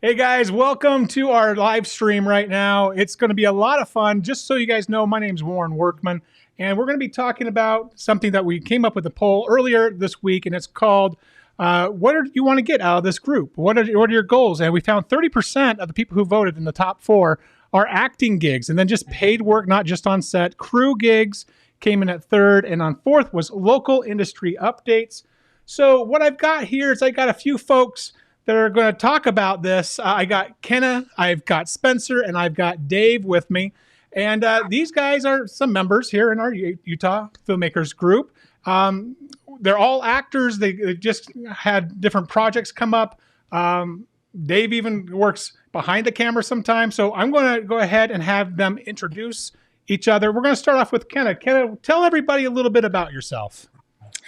Hey guys, welcome to our live stream right now. It's going to be a lot of fun. Just so you guys know, my name's Warren Workman, and we're going to be talking about something that we came up with a poll earlier this week, and it's called what do you want to get out of this group? What are your goals? And we found 30% of the people who voted in the top four are acting gigs, and then just paid work, not just on set. Crew gigs came in at third, and on fourth was local industry updates. So what I've got here is I got a few folks that are going to talk about this. I got Kenna, I've got Spencer, and I've got Dave with me. And these guys are some members here in our Utah Filmmakers group. They're all actors. They just had different projects come up. Dave even works behind the camera sometimes. So I'm going to go ahead and have them introduce each other. We're going to start off with Kenna. Kenna, tell everybody a little bit about yourself.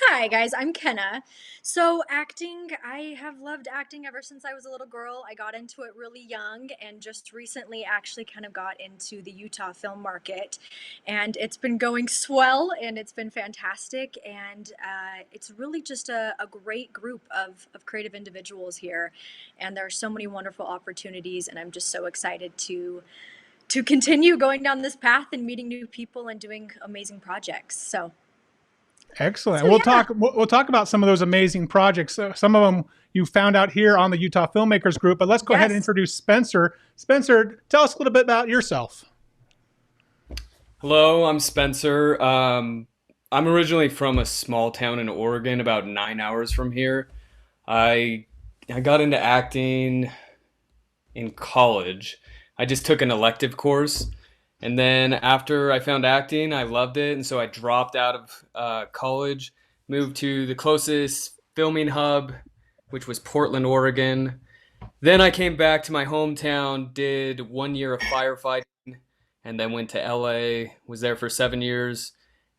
Hi guys, I'm Kenna. So acting, I have loved acting ever since I was a little girl. I got into it really young and just recently actually kind of got into the Utah film market. And it's been going swell and it's been fantastic. And it's really just a great group of creative individuals here. And there are so many wonderful opportunities and I'm just so excited to continue going down this path and meeting new people and doing amazing projects. Excellent. So yeah. We'll talk about some of those amazing projects. Some of them you found out here on the Utah Filmmakers group. But let's go ahead and Yes. introduce Spencer. Spencer, tell us a little bit about yourself. Hello, I'm Spencer. I'm originally from a small town in Oregon, about 9 hours from here. I I got into acting in college. I just took an elective course, and then after I found acting, I loved it, and so I dropped out of college, moved to the closest filming hub, which was Portland, Oregon. Then I came back to my hometown, did 1 year of firefighting, and then went to LA, was there for 7 years,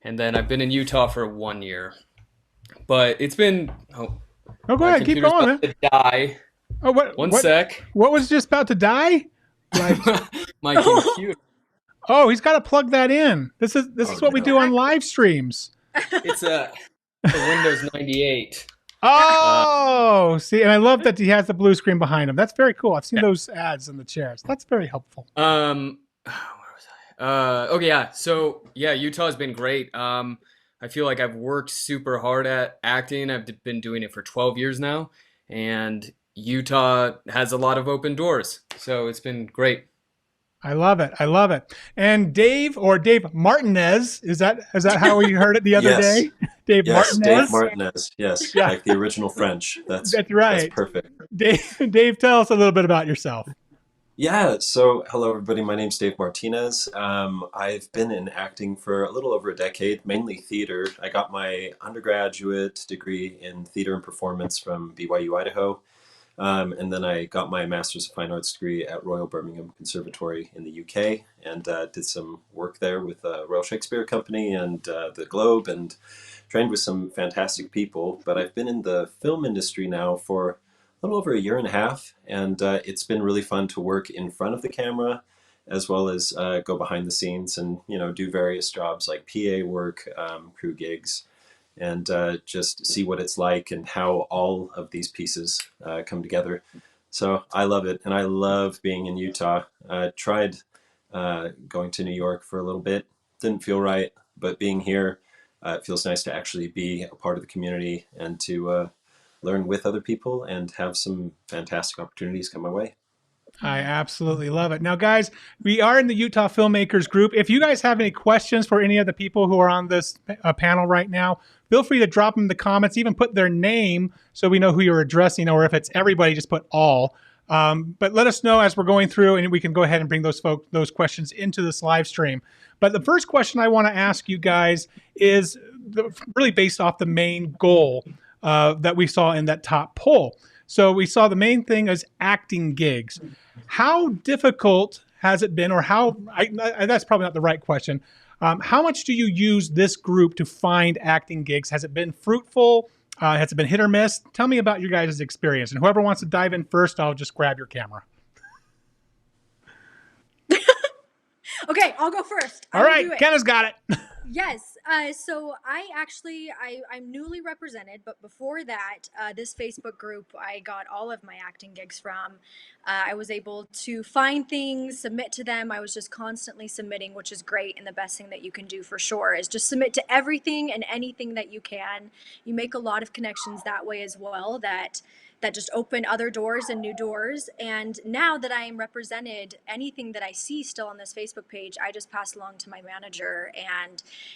and then I've been in Utah for 1 year. But it's been, oh, Oh, go my ahead. Keep computer's going, about man. to die. Oh, what, One what, sec. what was just about to die? Like, My computer. oh, he's got to plug that in. This is Oh what we do no. on live streams. It's a Windows 98. Uh, Oh, see, and I love that he has the blue screen behind him. That's very cool. I've seen those ads in the chairs. That's very helpful. where was I? Okay, yeah. So yeah, Utah has been great. I feel like I've worked super hard at acting. I've been doing it for 12 years now, and Utah has a lot of open doors. So it's been great. I love it. I love it. And Dave or Dave Martinez, is that how you heard it the other Yes, day? Dave yes, Dave Martinez? Martinez. Yes, Yeah, like the original French. That's that's that's right. perfect. Dave, tell us a little bit about yourself. Yeah. So, hello everybody. My name's Dave Martinez. I've been in acting for a little over a decade, mainly theater. I got my undergraduate degree in theater and performance from BYU, Idaho. And then I got my Master's of Fine Arts degree at Royal Birmingham Conservatory in the UK and did some work there with the Royal Shakespeare Company and the Globe and trained with some fantastic people. But I've been in the film industry now for a little over a year and a half, and it's been really fun to work in front of the camera as well as go behind the scenes and do various jobs like PA work, crew gigs, and just see what it's like and how all of these pieces come together. So I love it, and I love being in Utah. Tried going to New York for a little bit, didn't feel right, but being here, it feels nice to actually be a part of the community and to learn with other people and have some fantastic opportunities come my way. I absolutely love it. Now, guys, we are in the Utah Filmmakers group. If you guys have any questions for any of the people who are on this panel right now, feel free to drop them in the comments, even put their name so we know who you're addressing, or if it's everybody, just put all. But let us know as we're going through, and we can go ahead and bring those questions into this live stream. But the first question I want to ask you guys is really based off the main goal that we saw in that top poll. So we saw the main thing is acting gigs. How difficult has it been, or that's probably not the right question. How much do you use this group to find acting gigs? Has it been fruitful? Has it been hit or miss? Tell me about your guys' experience. And whoever wants to dive in first, I'll just grab your camera. Okay, I'll go first. I All will right, do it. Kenna's got it. Yes. So I'm newly represented, but before that, this Facebook group I got all of my acting gigs from. I was able to find things, submit to them. I was just constantly submitting, which is great, and the best thing that you can do for sure is just submit to everything and anything that you can. You make a lot of connections that way as well. That just open other doors and new doors. And now that I am represented, anything that I see still on this Facebook page, I just pass along to my manager,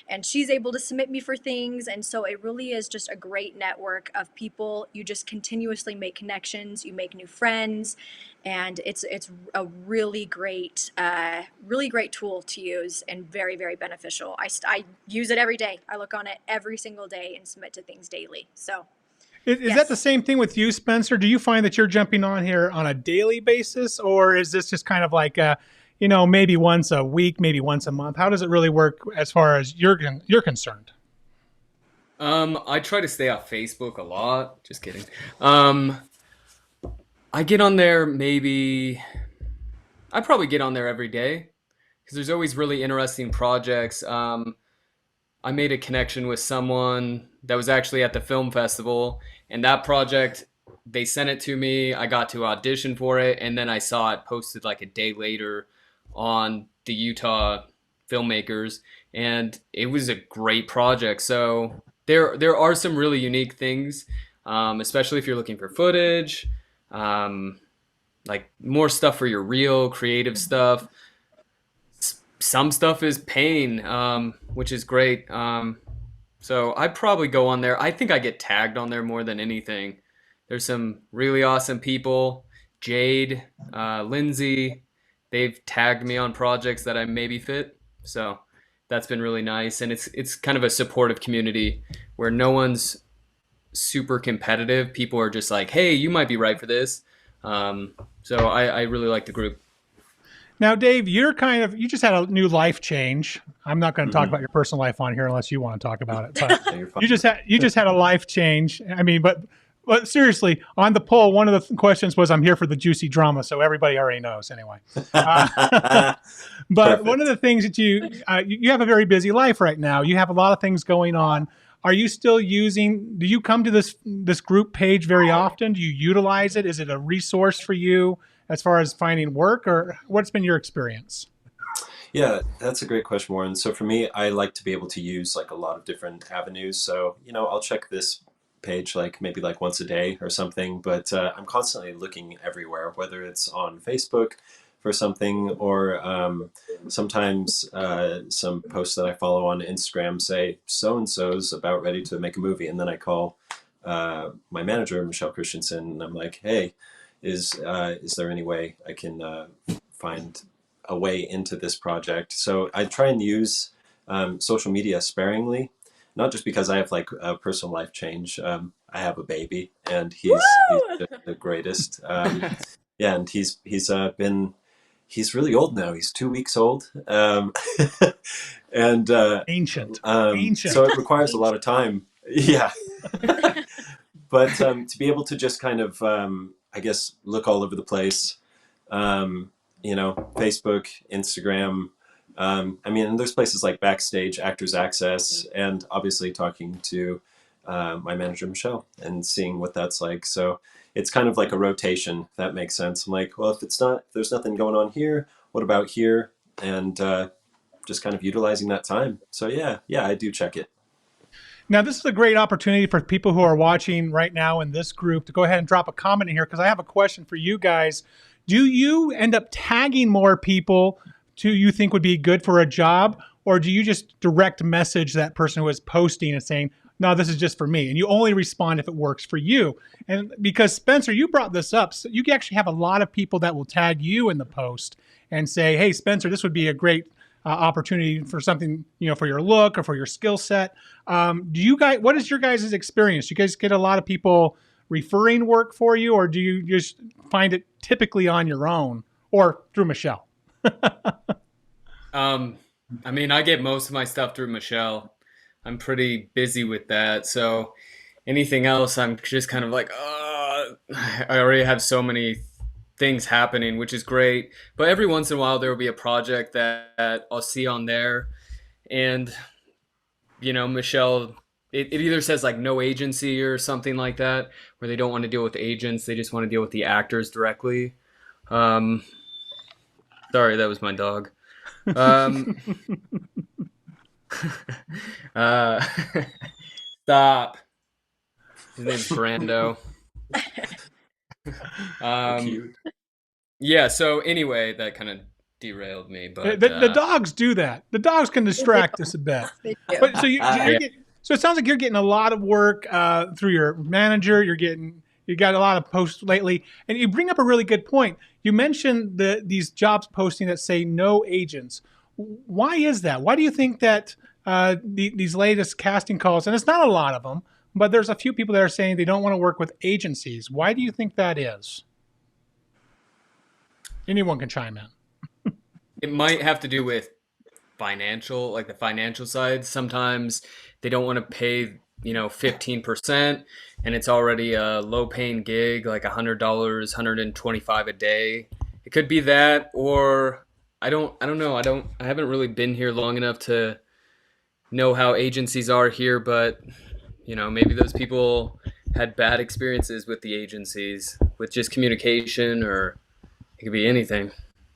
and she's able to submit me for things. And so it really is just a great network of people. You just continuously make connections, you make new friends, and it's a really great tool to use and very, very beneficial. I use it every day. I look on it every single day and submit to things daily. So Is that the yes. same thing with you, Spencer? Do you find that you're jumping on here on a daily basis, or is this just kind of like maybe once a week, maybe once a month? How does it really work as far as you're concerned? I try to stay off Facebook a lot. Just kidding. I get on there maybe. I probably get on there every day because there's always really interesting projects. I made a connection with someone that was actually at the film festival, and that project, they sent it to me. I got to audition for it, and then I saw it posted like a day later on the Utah Filmmakers, and it was a great project. So there are some really unique things, especially if you're looking for footage, um, like more stuff for your real creative stuff. Some stuff is paying, which is great. So I'd probably go on there. I think I get tagged on there more than anything. There's some really awesome people. Jade, Lindsay, they've tagged me on projects that I maybe fit. So that's been really nice. And it's kind of a supportive community where no one's super competitive. People are just like, hey, you might be right for this. So I really like the group. Now, Dave, you just had a new life change. I'm not going to talk Mm-hmm. about your personal life on here unless you want to talk about it. But Yeah, you're fine. you just had a life change. I mean, but seriously, on the poll, one of the questions was, "I'm here for the juicy drama," so everybody already knows anyway. But one of Perfect. the things that you have a very busy life right now. You have a lot of things going on. Are you still using? Do you come to this group page very often? Do you utilize it? Is it a resource for you as far as finding work, or what's been your experience? Yeah, that's a great question, Warren. So for me, I like to be able to use like a lot of different avenues. So, I'll check this page like maybe like once a day or something, but I'm constantly looking everywhere, whether it's on Facebook for something or sometimes some posts that I follow on Instagram say so and so's about ready to make a movie. And then I call my manager, Michelle Christensen, and I'm like, hey, is there any way I can find a way into this project? So I try and use social media sparingly, not just because I have like a personal life change. I have a baby, and he's Woo! just the greatest. Yeah, and he's really old now. He's 2 weeks old, and Ancient, so ancient. it requires a lot of time. Yeah, but to be able to just kind of, I guess, look all over the place, Facebook, Instagram. I mean, and there's places like Backstage, Actors Access, and obviously talking to my manager, Michelle, and seeing what that's like. So it's kind of like a rotation, if that makes sense. I'm like, well, if there's nothing going on here, what about here? And just kind of utilizing that time. So yeah, I do check it. Now, this is a great opportunity for people who are watching right now in this group to go ahead and drop a comment in here because I have a question for you guys. Do you end up tagging more people to you think would be good for a job, or do you just direct message that person who is posting and saying, no, this is just for me, and you only respond if it works for you? And because Spencer, you brought this up, so you actually have a lot of people that will tag you in the post and say, hey, Spencer, this would be a great opportunity for something, for your look or for your skill set. Do you guys? What is your guys' experience? Do you guys get a lot of people referring work for you, or do you just find it typically on your own or through Michelle? I mean, I get most of my stuff through Michelle. I'm pretty busy with that. So anything else, I'm just kind of like, I already have so many things happening, which is great. But every once in a while, there will be a project that I'll see on there. And Michelle, it either says like no agency or something like that, where they don't want to deal with agents, they just want to deal with the actors directly. Um, Sorry, that was my dog. Um, uh, Stop. His name's Brando. So Um, cute. yeah. So anyway, that kind of derailed me, but The dogs do that. The dogs can They do. distract us a bit. They do. But so you're yeah. getting, so it sounds like you're getting a lot of work through your manager. You got a lot of posts lately, and you bring up a really good point. You mentioned these jobs posting that say no agents. Why is that? Why do you think that these latest casting calls, and it's not a lot of them, but there's a few people that are saying they don't want to work with agencies. Why do you think that is? Anyone can chime in. It might have to do with financial, like the financial side. Sometimes they don't want to pay, 15%, and it's already a low paying gig, like $100, 125 a day. It could be that, or I don't know. I haven't really been here long enough to know how agencies are here, but maybe those people had bad experiences with the agencies, with just communication, or it could be anything.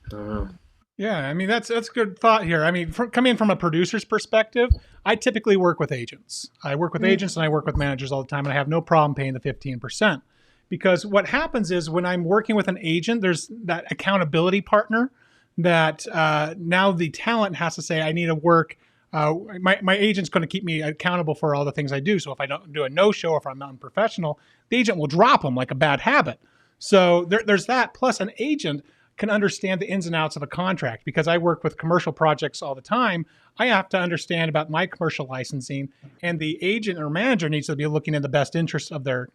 I don't know. Yeah, I mean that's good thought here. I mean, coming from a producer's perspective, I typically work with agents. I work with agents and I work with managers all the time, and I have no problem paying the 15%. Because what happens is when I'm working with an agent, there's that accountability partner that now the talent has to say, I need to work. My agent's going to keep me accountable for all the things I do. So if I don't do a no-show or if I'm unprofessional, the agent will drop them like a bad habit. So there's that. Plus, an agent can understand the ins and outs of a contract because I work with commercial projects all the time. I have to understand about my commercial licensing, and the agent or manager needs to be looking in the best interest of their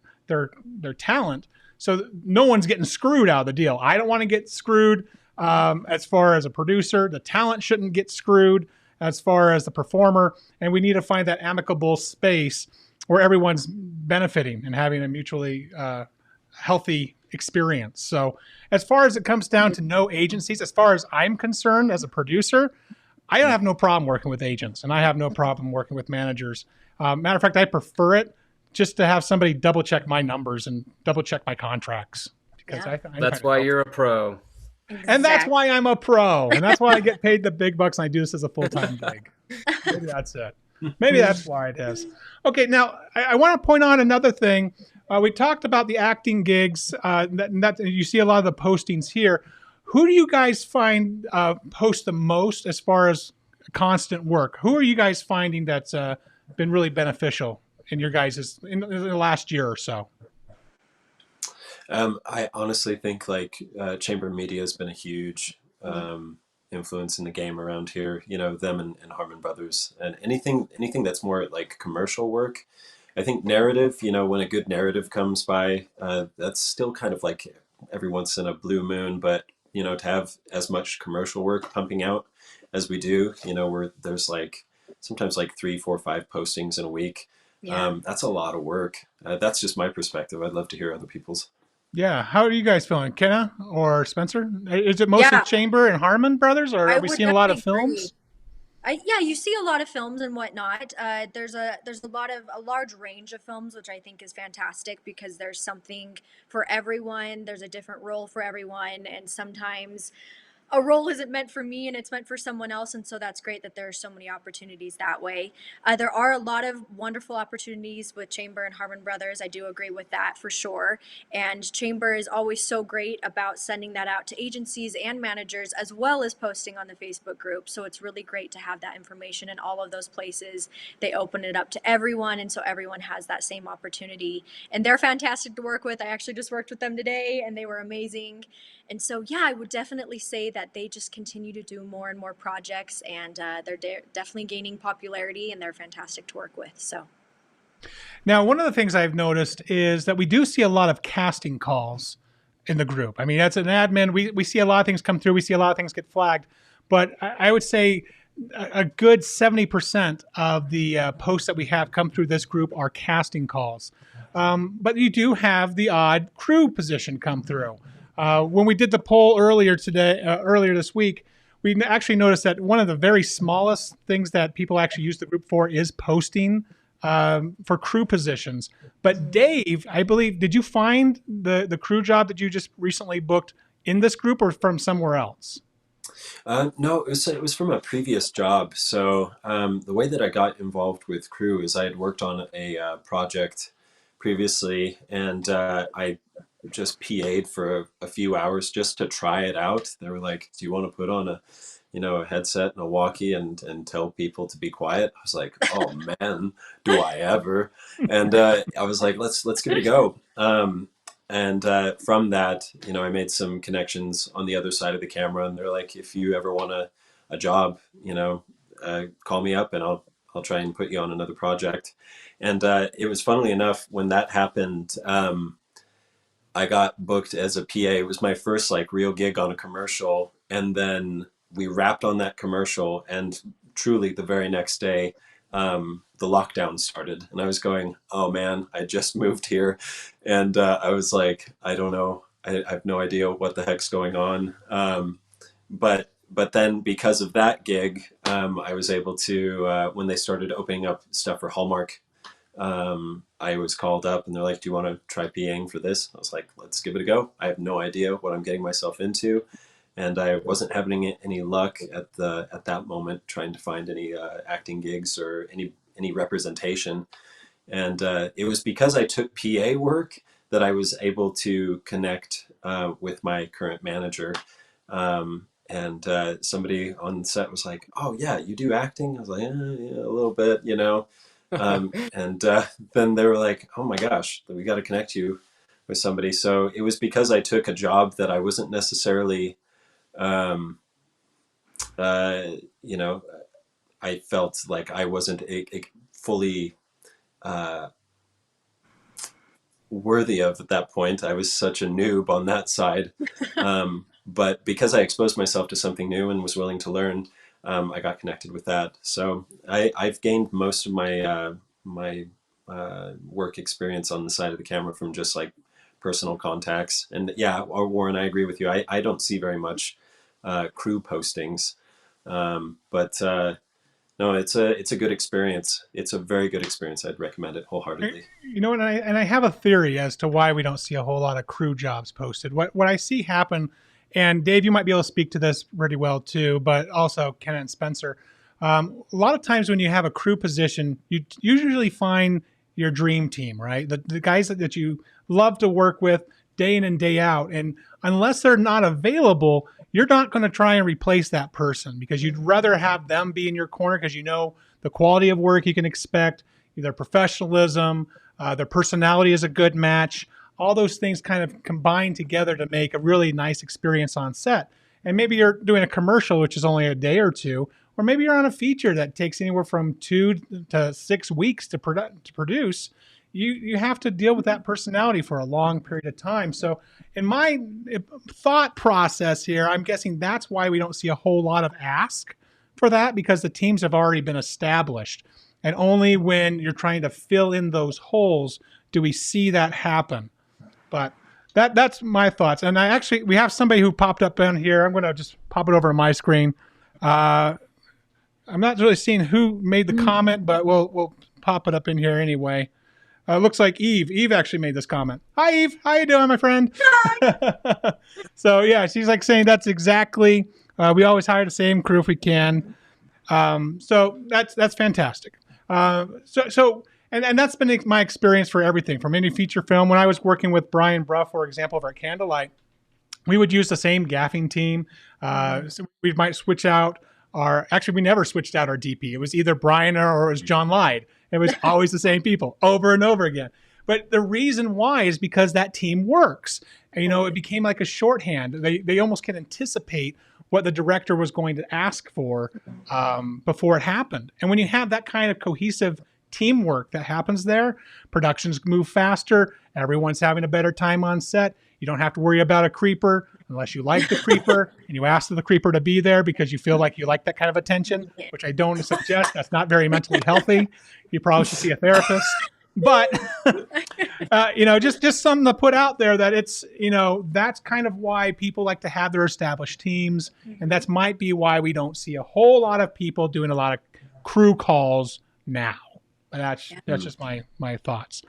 talent. So no one's getting screwed out of the deal. I don't want to get screwed as far as a producer. The talent shouldn't get screwed as far as the performer. And we need to find that amicable space where everyone's benefiting and having a mutually healthy experience. So as far as it comes down to no agencies, as far as I'm concerned as a producer, I have no problem working with agents, and I have no problem working with managers. Matter of fact, I prefer it just to have somebody double check my numbers and double check my contracts because Yeah. That's why you're a pro. and that's why I'm a pro, and that's why I get paid the big bucks and I do this as a full-time gig. Maybe that's it. Maybe that's why it is. Okay, now I want to point out another thing. We talked about the acting gigs. That you see a lot of the postings here. Who do you guys find post the most as far as constant work? Who are you guys finding that's been really beneficial in your guys' in the last year or so? I honestly think like Chamber Media has been a huge influence in the game around here. You know, them and Harmon Brothers, and anything that's more like commercial work. I think narrative. You know, when a good narrative comes by, that's still kind of like every once in a blue moon. But you know, to have as much commercial work pumping out as we do, you know, where there's like sometimes like 3, 4, 5 postings in a week. Yeah. That's a lot of work. That's just my perspective. I'd love to hear other people's. Yeah, how are you guys feeling, Kenna or Spencer? Is it mostly Yeah. Chamber and Harmon Brothers, or I are we would seeing a lot of definitely agree. films? Yeah, you see a lot of films and whatnot. There's a large range of films, which I think is fantastic because there's something for everyone. There's a different role for everyone, and sometimes a role isn't meant for me and it's meant for someone else, and so that's great that there are so many opportunities that way. There are a lot of wonderful opportunities with Chamber and Harmon Brothers. I do agree with that for sure, and Chamber is always so great about sending that out to agencies and managers as well as posting on the Facebook group. So it's really great to have that information in all of those places. They open it up to everyone, and so everyone has that same opportunity, and they're fantastic to work with. I actually just worked with them today and they were amazing. And so, yeah, I would definitely say that they just continue to do more and more projects, and they're definitely gaining popularity, and they're fantastic to work with. So, Now, one of the things I've noticed is that we do see a lot of casting calls in the group. I mean, as an admin, we see a lot of things come through. We see a lot of things get flagged. But I would say a good 70% of the posts that we have come through this group are casting calls. But you do have the odd crew position come through. When we did the poll earlier this week, we actually noticed that one of the very smallest things that people actually use the group for is posting for crew positions. But Dave, I believe, did you find the crew job that you just recently booked in this group or from somewhere else? No, it was from a previous job. So the way that I got involved with crew is I had worked on a project previously, and I just PA'd for a few hours just to try it out. They were like, "Do you want to put on a headset and a walkie and tell people to be quiet?" I was like, "Oh man, do I ever?" And I was like, "Let's give it a go." And from that, I made some connections on the other side of the camera, and they're like, "If you ever want a job, call me up, and I'll try and put you on another project." And it was funnily enough when that happened. I got booked as a PA. It was my first like real gig on a commercial, and then we wrapped on that commercial, and truly the very next day, the lockdown started, and I was going, "Oh man, I just moved here," and I was like, "I don't know, I have no idea what the heck's going on." But then because of that gig, I was able to when they started opening up stuff for Hallmark. I was called up and they're like, "Do you want to try PAing for this?" I was like, "Let's give it a go." I have no idea what I'm getting myself into, and I wasn't having any luck at that moment trying to find any acting gigs or any representation. And it was because I took PA work that I was able to connect with my current manager. And somebody on set was like, "Oh yeah, you do acting?" I was like, "Yeah, a little bit." And then they were like, "Oh my gosh, we got to connect you with somebody." So it was because I took a job that I wasn't necessarily, um, uh, you know, I felt like I wasn't fully uh, worthy of at that point. I was such a noob on that side. But because I exposed myself to something new and was willing to learn, I got connected with that. So I've gained most of my work experience on the side of the camera from just like personal contacts. And yeah, Warren, I agree with you. I don't see very much crew postings, but no, it's a good experience. It's a very good experience. I'd recommend it wholeheartedly. And I have a theory as to why we don't see a whole lot of crew jobs posted. What I see happen, and Dave, you might be able to speak to this pretty well too, but also Ken and Spencer. A lot of times when you have a crew position, you usually find your dream team, right? The guys that you love to work with day in and day out. And unless they're not available, you're not going to try and replace that person because you'd rather have them be in your corner because you know the quality of work you can expect, their professionalism, their personality is a good match. All those things kind of combine together to make a really nice experience on set. And maybe you're doing a commercial, which is only a day or two, or maybe you're on a feature that takes anywhere from 2 to 6 weeks to produce. You have to deal with that personality for a long period of time. So in my thought process here, I'm guessing that's why we don't see a whole lot of ask for that because the teams have already been established. And only when you're trying to fill in those holes do we see that happen. But that's my thoughts. And we have somebody who popped up in here. I'm going to just pop it over to my screen. I'm not really seeing who made the comment, but we'll pop it up in here anyway. Looks like Eve. Eve actually made this comment. Hi, Eve. How you doing, my friend? Hi. So yeah, she's like saying that's exactly. We always hire the same crew if we can. So that's fantastic. And that's been my experience for everything from any feature film. When I was working with Brian Bruff, for example, over at Candlelight, we would use the same gaffing team. So we might switch out we never switched out our DP. It was either Brian or it was John Lyde. It was always the same people over and over again. But the reason why is because that team works. And, it became like a shorthand. They almost can anticipate what the director was going to ask for before it happened. And when you have that kind of cohesive teamwork that happens there, productions move faster. Everyone's having a better time on set. You don't have to worry about a creeper unless you like the creeper and you ask the creeper to be there because you feel like you like that kind of attention, which I don't suggest. That's not very mentally healthy. You probably should see a therapist. But just something to put out there that it's, that's kind of why people like to have their established teams, and that's might be why we don't see a whole lot of people doing a lot of crew calls now. But that's just my thoughts.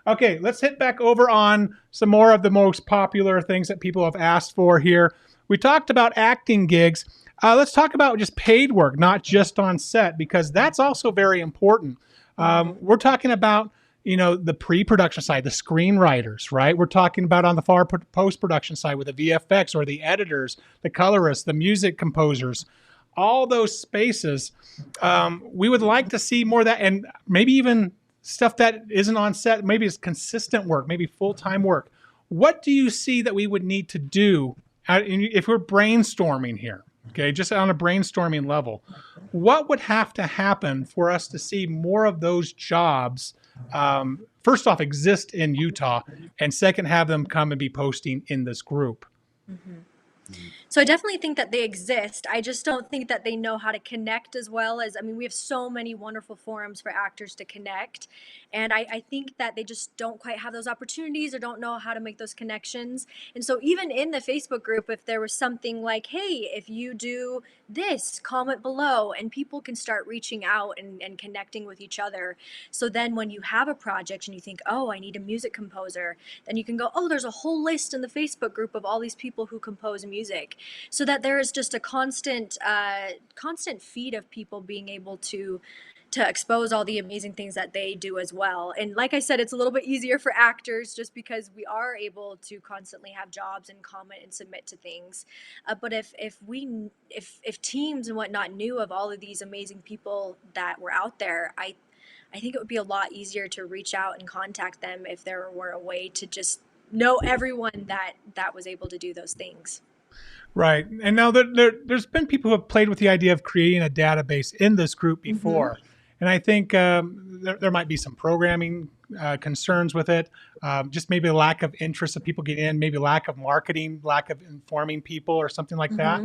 Okay, let's hit back over on some more of the most popular things that people have asked for here. We talked about acting gigs. Let's talk about just paid work, not just on set, because that's also very important. We're talking about, the pre-production side, the screenwriters, right? We're talking about on the far post-production side with the VFX or the editors, the colorists, the music composers, all those spaces. We would like to see more of that, and maybe even stuff that isn't on set, maybe it's consistent work, maybe full-time work. What do you see that we would need to do if we're brainstorming here? Okay, just on a brainstorming level, what would have to happen for us to see more of those jobs, first off, exist in Utah, and second, have them come and be posting in this group? Mm-hmm. So I definitely think that they exist. I just don't think that they know how to connect as well as, we have so many wonderful forums for actors to connect. And I think that they just don't quite have those opportunities or don't know how to make those connections. And so even in the Facebook group, if there was something like, hey, if you do this, comment below, and people can start reaching out and connecting with each other. So then when you have a project and you think, oh, I need a music composer, then you can go, oh, there's a whole list in the Facebook group of all these people who compose music. So that there is just a constant feed of people being able to expose all the amazing things that they do as well. And like I said, it's a little bit easier for actors just because we are able to constantly have jobs and comment and submit to things. But if teams and whatnot knew of all of these amazing people that were out there, I think it would be a lot easier to reach out and contact them if there were a way to just know everyone that was able to do those things. Right. And now there's been people who have played with the idea of creating a database in this group before. Mm-hmm. And I think there might be some programming concerns with it, just maybe a lack of interest of people getting in, maybe lack of marketing, lack of informing people or something like that.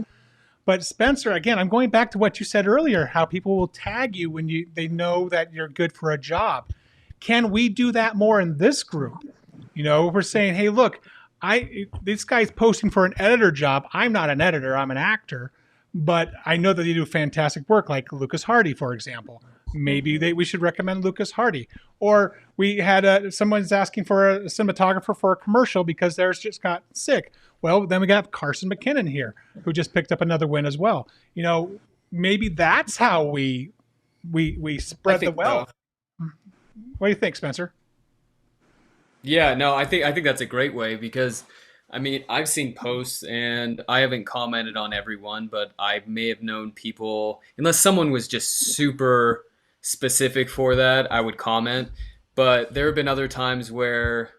But Spencer, again, I'm going back to what you said earlier, how people will tag you when they know that you're good for a job. Can we do that more in this group? We're saying, hey, look, this guy's posting for an editor job. I'm not an editor, I'm an actor, but I know that they do fantastic work, like Lucas Hardy, for example. Maybe we should recommend Lucas Hardy. Or we had someone's asking for a cinematographer for a commercial because theirs just got sick. Well, then we got Carson McKinnon here, who just picked up another win as well. Maybe that's how we spread the wealth. What do you think, Spencer? Yeah, no, I think that's a great way because, I've seen posts and I haven't commented on everyone, but I may have known people, unless someone was just super specific for that, I would comment. But there have been other times where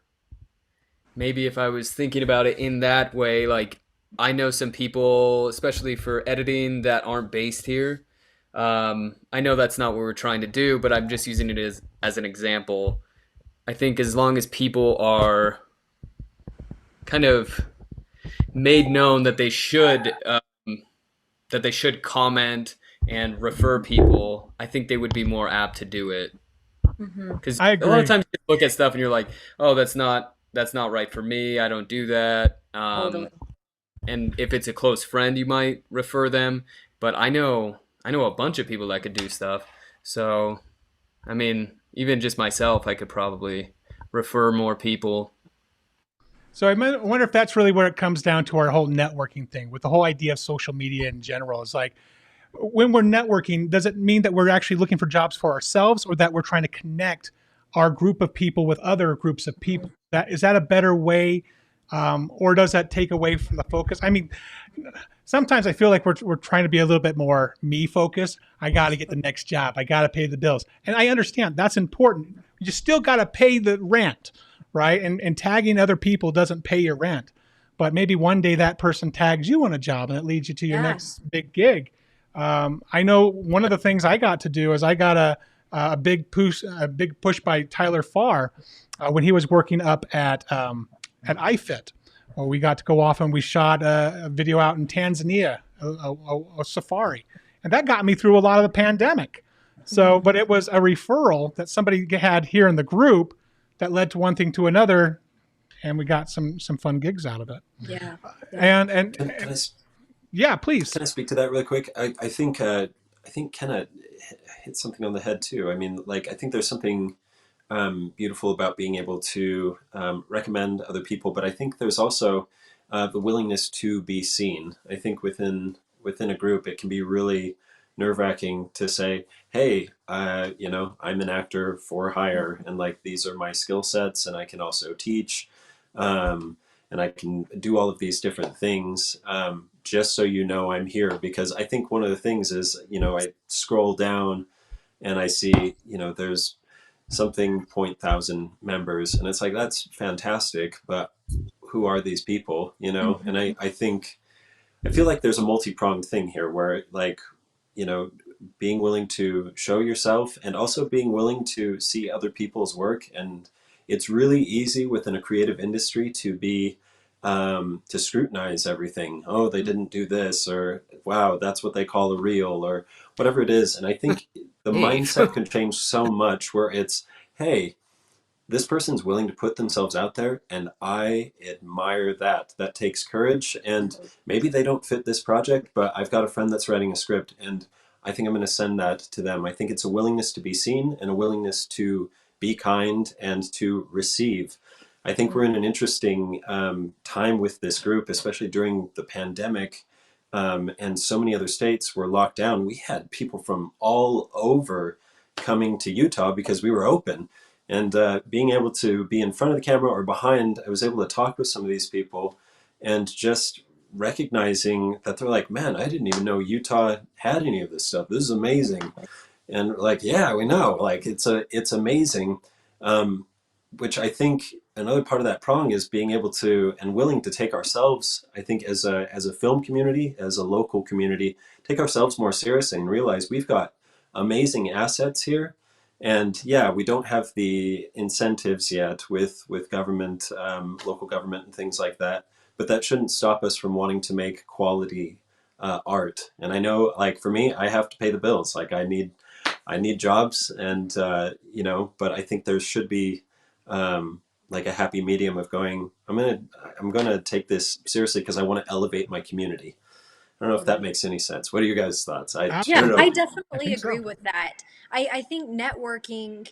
maybe if I was thinking about it in that way, like I know some people, especially for editing, that aren't based here. I know that's not what we're trying to do, but I'm just using it as an example. I think as long as people are kind of made known that they should comment and refer people, I think they would be more apt to do it. Because a lot of times you look at stuff and you're like, oh, that's not right for me. I don't do that. And if it's a close friend, you might refer them. But I know a bunch of people that could do stuff. So, even just myself, I could probably refer more people. So I wonder if that's really where it comes down to our whole networking thing with the whole idea of social media in general. It's like when we're networking, does it mean that we're actually looking for jobs for ourselves or that we're trying to connect our group of people with other groups of people? Is that a better way? Or does that take away from the focus? Sometimes I feel like we're trying to be a little bit more me focused. I got to get the next job. I got to pay the bills. And I understand that's important. You still got to pay the rent, right? And tagging other people doesn't pay your rent. But maybe one day that person tags you on a job and it leads you to your next big gig. I know one of the things I got to do is I got a big push by Tyler Farr when he was working up at iFit. Well, we got to go off and we shot a video out in Tanzania, a safari. And that got me through a lot of the pandemic. So, but it was a referral that somebody had here in the group that led to one thing to another, and we got some fun gigs out of it. Yeah. Can I yeah, please. Can I speak to that really quick? I think Kenna hit something on the head too. I mean, like I think there's something beautiful about being able to recommend other people, but I think there's also the willingness to be seen. I think within a group, it can be really nerve-wracking to say, "Hey, you know, I'm an actor for hire, and like these are my skill sets, and I can also teach, um, and I can do all of these different things." Just so you know, I'm here because I think one of the things is, you know, I scroll down and I see, you know, there's something point thousand members, and it's like that's fantastic, but who are these people, you know? And I think I feel like there's a multi-pronged thing here where like, you know, being willing to show yourself and also being willing to see other people's work. And it's really easy within a creative industry to be to scrutinize everything. Oh, they didn't do this, or wow, that's what they call a reel, or whatever it is. And I think the Dave. mindset can change so much where it's, hey, this person's willing to put themselves out there, and I admire that. That takes courage, and maybe they don't fit this project, but I've got a friend that's writing a script, and I think I'm going to send that to them. I think it's a willingness to be seen and a willingness to be kind and to receive. I think we're in an interesting time with this group, especially during the pandemic, and so many other states were locked down. We had people from all over coming to Utah because we were open, and being able to be in front of the camera or behind, I was able to talk with some of these people and just recognizing that they're like, man, I didn't even know Utah had any of this stuff. This is amazing. And like, yeah, we know, like it's amazing. Which I think another part of that prong is being able to and willing to take ourselves, I think as a film community, as a local community, take ourselves more seriously and realize we've got amazing assets here. And yeah, we don't have the incentives yet with government, local government, and things like that. But that shouldn't stop us from wanting to make quality art. And I know, like for me, I have to pay the bills. Like I need jobs, and you know. But I think there should be like a happy medium of going. I'm gonna take this seriously because I want to elevate my community. I don't know if that makes any sense. What are your guys' thoughts? I Yeah, don't Absolutely. know. I I definitely think agree so. with that. I think networking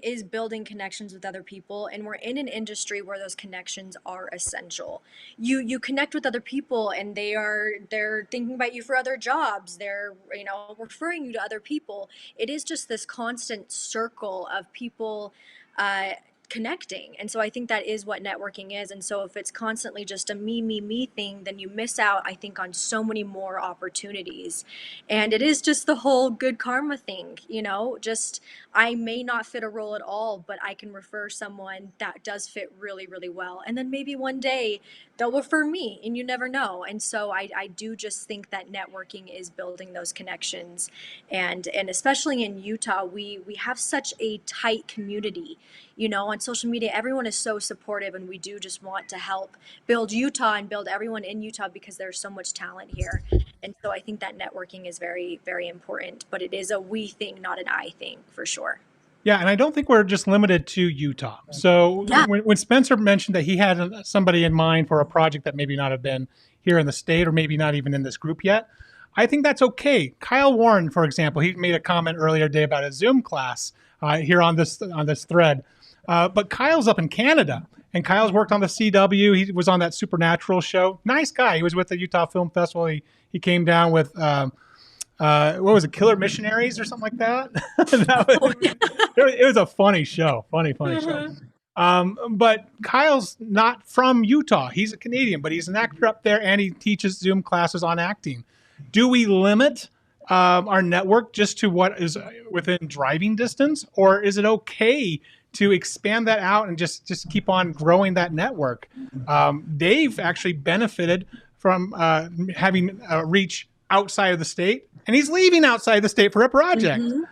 is building connections with other people, and we're in an industry where those connections are essential. You connect with other people, and they're thinking about you for other jobs. They're, you know, referring you to other people. It is just this constant circle of people uh connecting. And so I think that is what networking is. And so if it's constantly just a me thing, then you miss out, I think, on so many more opportunities. And it is just the whole good karma thing, you know, just I may not fit a role at all, but I can refer someone that does fit really, really well. And then maybe one day they'll refer me, and you never know. And so I do just think that networking is building those connections. And especially in Utah, we have such a tight community. You know, on social media, everyone is so supportive, and we do just want to help build Utah and build everyone in Utah because there's so much talent here. And so I think that networking is very, very important, but it is a we thing, not an I thing, for sure. Yeah, and I don't think we're just limited to Utah. So Yeah. when Spencer mentioned that he had somebody in mind for a project that maybe not have been here in the state or maybe not even in this group yet, I think that's okay. Kyle Warren, for example, he made a comment earlier today about a Zoom class here on this thread. But Kyle's up in Canada, and Kyle's worked on the CW. He was on that Supernatural show. Nice guy. He was with the Utah Film Festival. He came down with what was it, Killer Missionaries or something like that? It was a funny show, funny show. Mhm. But Kyle's not from Utah. He's a Canadian, but he's an actor up there, and he teaches Zoom classes on acting. Do we limit our network just to what is within driving distance, or is it okay to expand that out and just keep on growing that network? Dave actually benefited from having reach outside of the state, and he's leaving outside the state for a project. Mhm.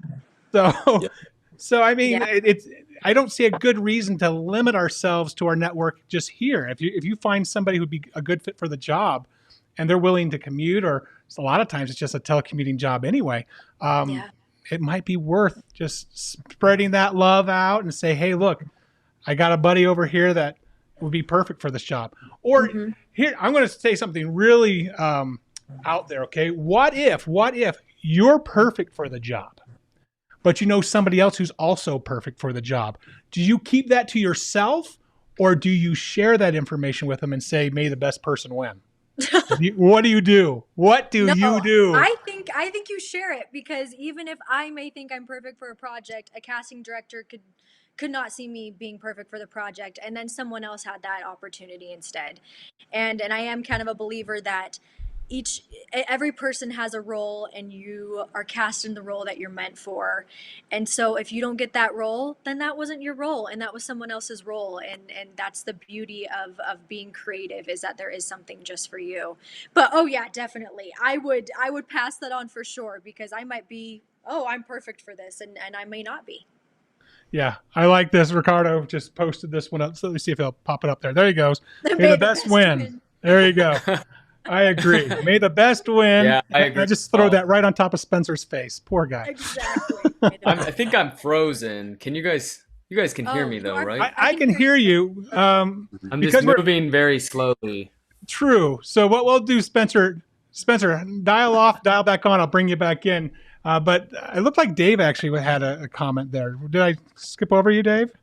So, Yeah. so I mean, Yeah. it's I don't see a good reason to limit ourselves to our network just here. If you find somebody who'd be a good fit for the job, and they're willing to commute, or a lot of times it's just a telecommuting job anyway. Yeah. it might be worth just spreading that love out and say, hey, look, I got a buddy over here that would be perfect for this job. Or here, I'm going to say something really out there. Okay. What if you're perfect for the job, but you know somebody else who's also perfect for the job? Do you keep that to yourself, or do you share that information with them and say, may the best person win? What do you do? What do you do? I think you share it, because even if I may think I'm perfect for a project, a casting director could not see me being perfect for the project, and then someone else had that opportunity instead. And I am kind of a believer that every person has a role, and you are cast in the role that you're meant for. And so if you don't get that role, then that wasn't your role, and that was someone else's role. And that's the beauty of being creative, is that there is something just for you. But oh yeah, definitely I would pass that on for sure, because I might be, I'm perfect for this, and I may not be. Yeah, I like this. Ricardo just posted this one up. So let me see if he'll pop it up there. There he goes. May the best win. There you go. I agree. May the best win. Yeah, I agree. I just throw that right on top of Spencer's face. Poor guy. Exactly. I think I'm frozen. Can you guys can hear me though, right? I can hear you. I'm just moving very slowly. True. So what we'll do, Spencer, dial off, dial back on. I'll bring you back in. But it looked like Dave actually had a comment there. Did I skip over you, Dave?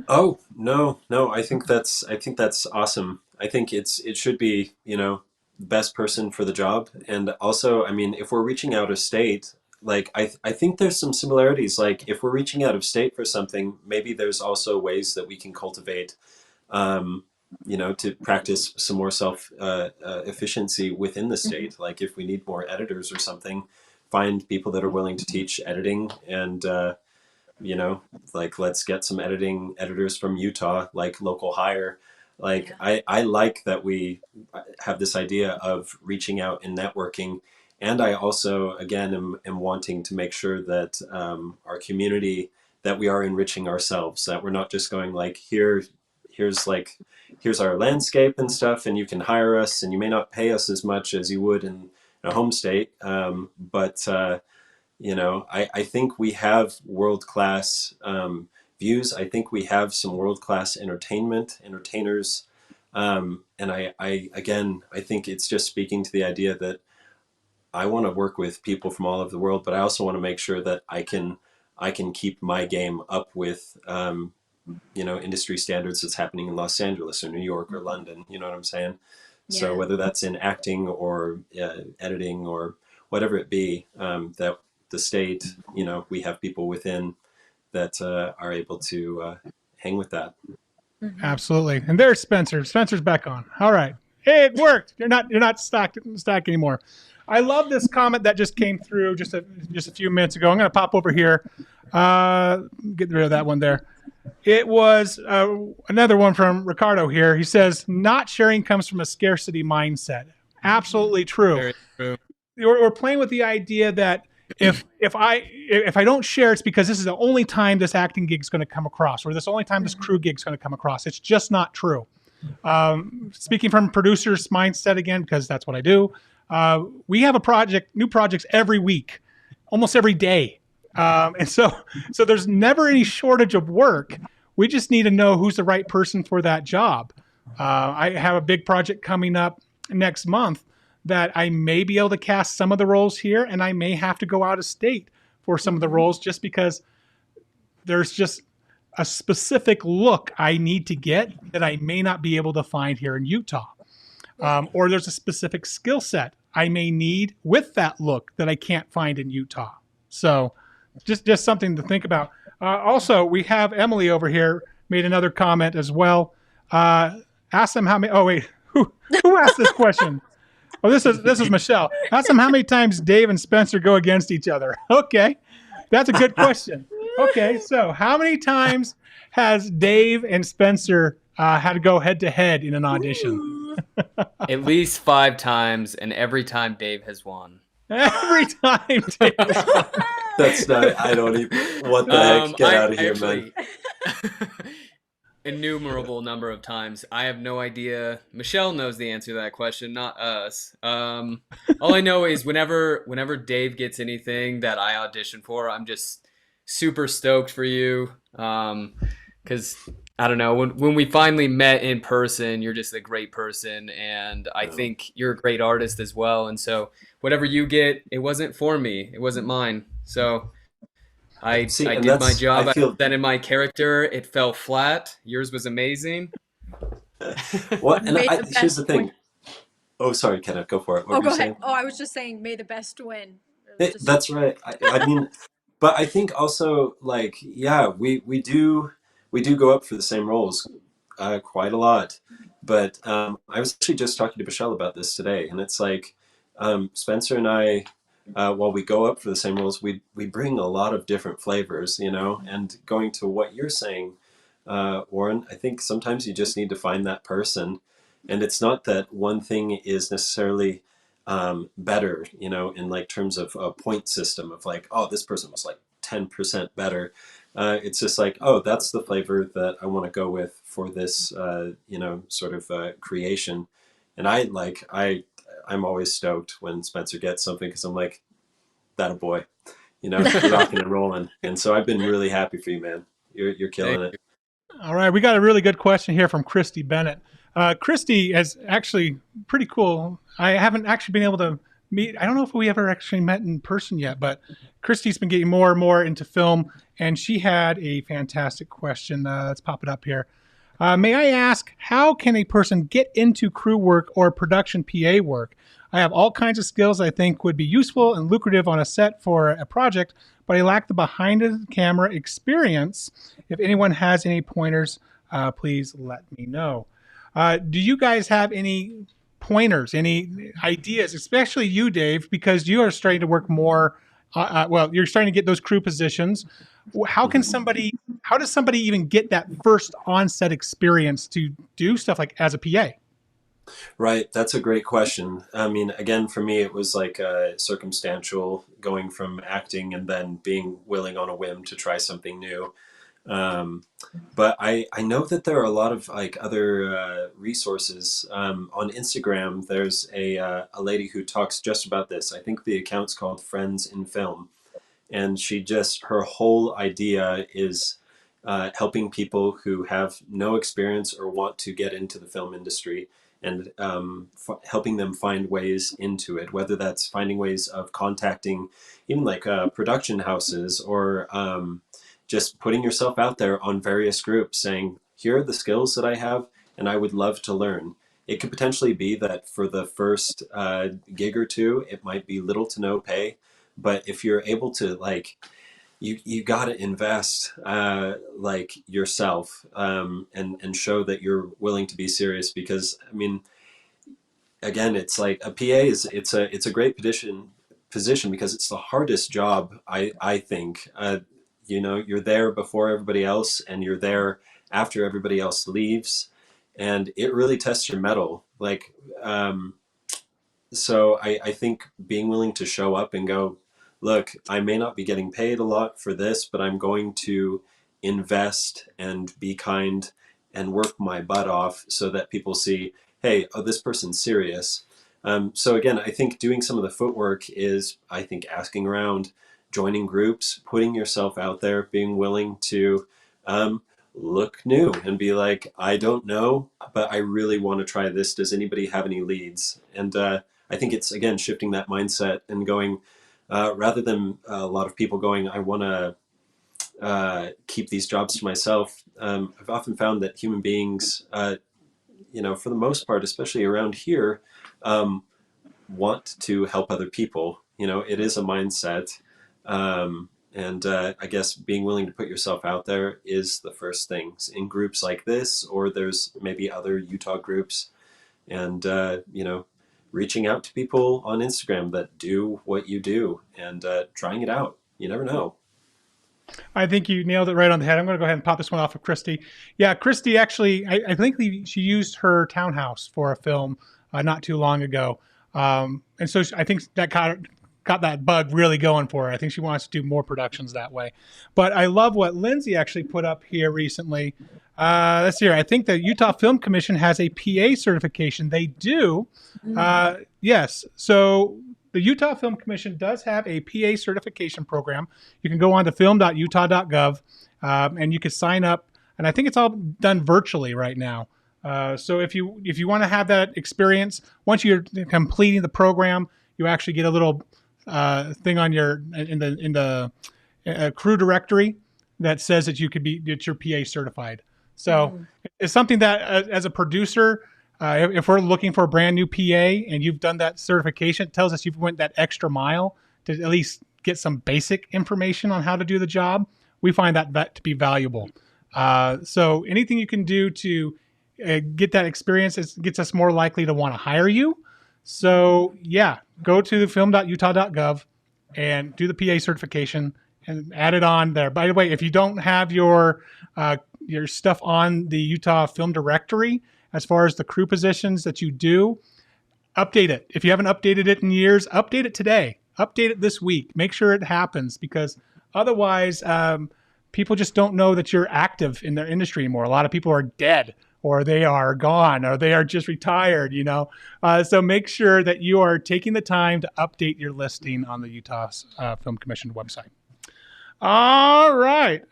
Oh, no. I think that's awesome. I think it should be, the best person for the job. And also, I mean, if we're reaching out of state, like I think there's some similarities. Like if we're reaching out of state for something, maybe there's also ways that we can cultivate, to practice some more self efficiency within the state. Like if we need more editors or something, find people that are willing to teach editing, and like let's get some editors from Utah, like local hire. Like I like that we have this idea of reaching out and networking. And I also, again, am wanting to make sure that our community, that we are enriching ourselves, that we're not just going like, here's our landscape and stuff, and you can hire us, and you may not pay us as much as you would in a home state. But I think we have world-class views. I think we have some world-class entertainers. And I think it's just speaking to the idea that I want to work with people from all over the world, but I also want to make sure that I can keep my game up with, industry standards that's happening in Los Angeles or New York or London. You know what I'm saying? Yeah. So whether that's in acting or editing or whatever it be, that the state, we have people within that are able to hang with that. Mm-hmm. Absolutely. And there's Spencer. Spencer's back on. All right. Hey, it worked. You're not stacked anymore. I love this comment that just came through just a few minutes ago. I'm going to pop over here. Get rid of that one there. It was another one from Ricardo here. He says, not sharing comes from a scarcity mindset. Absolutely true. Very true. We're playing with the idea that if I don't share, it's because this is the only time this acting gig is going to come across, or this only time this crew gig is going to come across. It's just not true. Speaking from producer's mindset again, because that's what I do. We have new projects every week, almost every day. And so there's never any shortage of work. We just need to know who's the right person for that job. I have a big project coming up next month that I may be able to cast some of the roles here, and I may have to go out of state for some of the roles just because there's just a specific look I need to get that I may not be able to find here in Utah. Or there's a specific skill set I may need with that look that I can't find in Utah. So just something to think about. Also, we have Emily over here made another comment as well. Ask them how many. Oh wait, who asked this question? Oh, this is Michelle. Ask them how many times Dave and Spencer go against each other. Okay, that's a good question. Okay, so how many times has Dave and Spencer had to go head to head in an audition? At least 5 times, and every time Dave has won. Every time Dave has won. That's not. I don't even. What the heck? Get out of here, man. innumerable number of times. I have no idea. Michelle knows the answer to that question, not us. All I know is whenever Dave gets anything that I audition for, I'm just super stoked for you. Because I don't know, when we finally met in person, you're just a great person, and I Oh. think you're a great artist as well. And so whatever you get, it wasn't for me, it wasn't mine. So See, I and did my that's I job. I feel presented my character. It fell flat. Yours was amazing. well, and May the here's the best win. thing. Oh, sorry, Kenneth, go for it. What Oh, were you go ahead. saying? Oh, I was just saying, may the best win. It was just That's right. I mean, but I think also like yeah, we do go up for the same roles quite a lot. But I was actually just talking to Michelle about this today, and it's like Spencer and I, while we go up for the same roles, we bring a lot of different flavors, you know. And going to what you're saying, Warren, I think sometimes you just need to find that person, and it's not that one thing is necessarily better, you know, in like terms of a point system of like, oh, this person was like 10% better. It's just like, oh, that's the flavor that I want to go with for this, you know, sort of creation. And I'm always stoked when Spencer gets something because I'm like, that a boy, you know, you're rocking and rolling. And so I've been really happy for you, man. You're Thank killing it. you. All right, we got a really good question here from Christy Bennett. Christy is actually pretty cool. I haven't actually been able to meet. I don't know if we ever actually met in person yet, but Christy's been getting more and more into film, and she had a fantastic question. Let's pop it up here. May I ask, how can a person get into crew work or production PA work? I have all kinds of skills I think would be useful and lucrative on a set for a project, but I lack the behind the camera experience. If anyone has any pointers, please let me know. Do you guys have any pointers, any ideas, especially you, Dave, because you are starting to work more? Well, you're starting to get those crew positions. How can Mhm. somebody? How does somebody even get that first on-set experience to do stuff like as a PA? Right, that's a great question. I mean, again, for me, it was like circumstantial going from acting and then being willing on a whim to try something new. Um, but I know that there are a lot of like other resources on Instagram. There's a lady who talks just about this. I think the account's called Friends in Film, and she just her whole idea is helping people who have no experience or want to get into the film industry and helping them find ways into it, whether that's finding ways of contacting even like production houses or just putting yourself out there on various groups saying, here are the skills that I have and I would love to learn. It could potentially be that for the first gig or two, it might be little to no pay, but if you're able to like you got to invest like yourself and show that you're willing to be serious because I mean again it's like a PA is it's a great position because it's the hardest job I think you know you're there before everybody else and you're there after everybody else leaves and it really tests your mettle like so I think being willing to show up and go, look, I may not be getting paid a lot for this, but I'm going to invest and be kind and work my butt off so that people see, hey, oh, this person's serious. So again, I think doing some of the footwork is, I think, asking around, joining groups, putting yourself out there, being willing to um, look new and be like, I don't know, but I really want to try this. Does anybody have any leads? And I think it's again shifting that mindset and going rather than a lot of people going, I want to keep these jobs to myself. I've often found that human beings, you know, for the most part, especially around here, um, want to help other people. You know, it is a mindset. And I guess being willing to put yourself out there is the first thing in groups like this, or there's maybe other Utah groups and you know reaching out to people on Instagram that do what you do and trying it out. You never know. I think you nailed it right on the head. I'm going to go ahead and pop this one off of Christy. Yeah, Christy actually, I think she used her townhouse for a film not too long ago, and so I think that kind got that bug really going for her. I think she wants to do more productions that way. But I love what Lindsay actually put up here recently. Let's see here. I think the Utah Film Commission has a PA certification. They do. Yes. So the Utah Film Commission does have a PA certification program. You can go on to film.utah.gov and you can sign up. And I think it's all done virtually right now. So if you want to have that experience, once you're completing the program, you actually get a little thing on in the crew directory that says that that you're PA certified. So it's something that as a producer, if we're looking for a brand new PA and you've done that certification, it tells us you've went that extra mile to at least get some basic information on how to do the job. We find that to be valuable. So anything you can do to get that experience gets us more likely to want to hire you. So yeah, go to film.utah.gov and do the PA certification and add it on there. By the way, if you don't have your stuff on the Utah Film Directory, as far as the crew positions that you do, update it. If you haven't updated it in years, update it today. Update it this week. Make sure it happens, because otherwise people just don't know that you're active in their industry anymore. A lot of people are dead, or they are gone, or they are just retired, So make sure that you are taking the time to update your listing on the Utah Film Commission website. All right.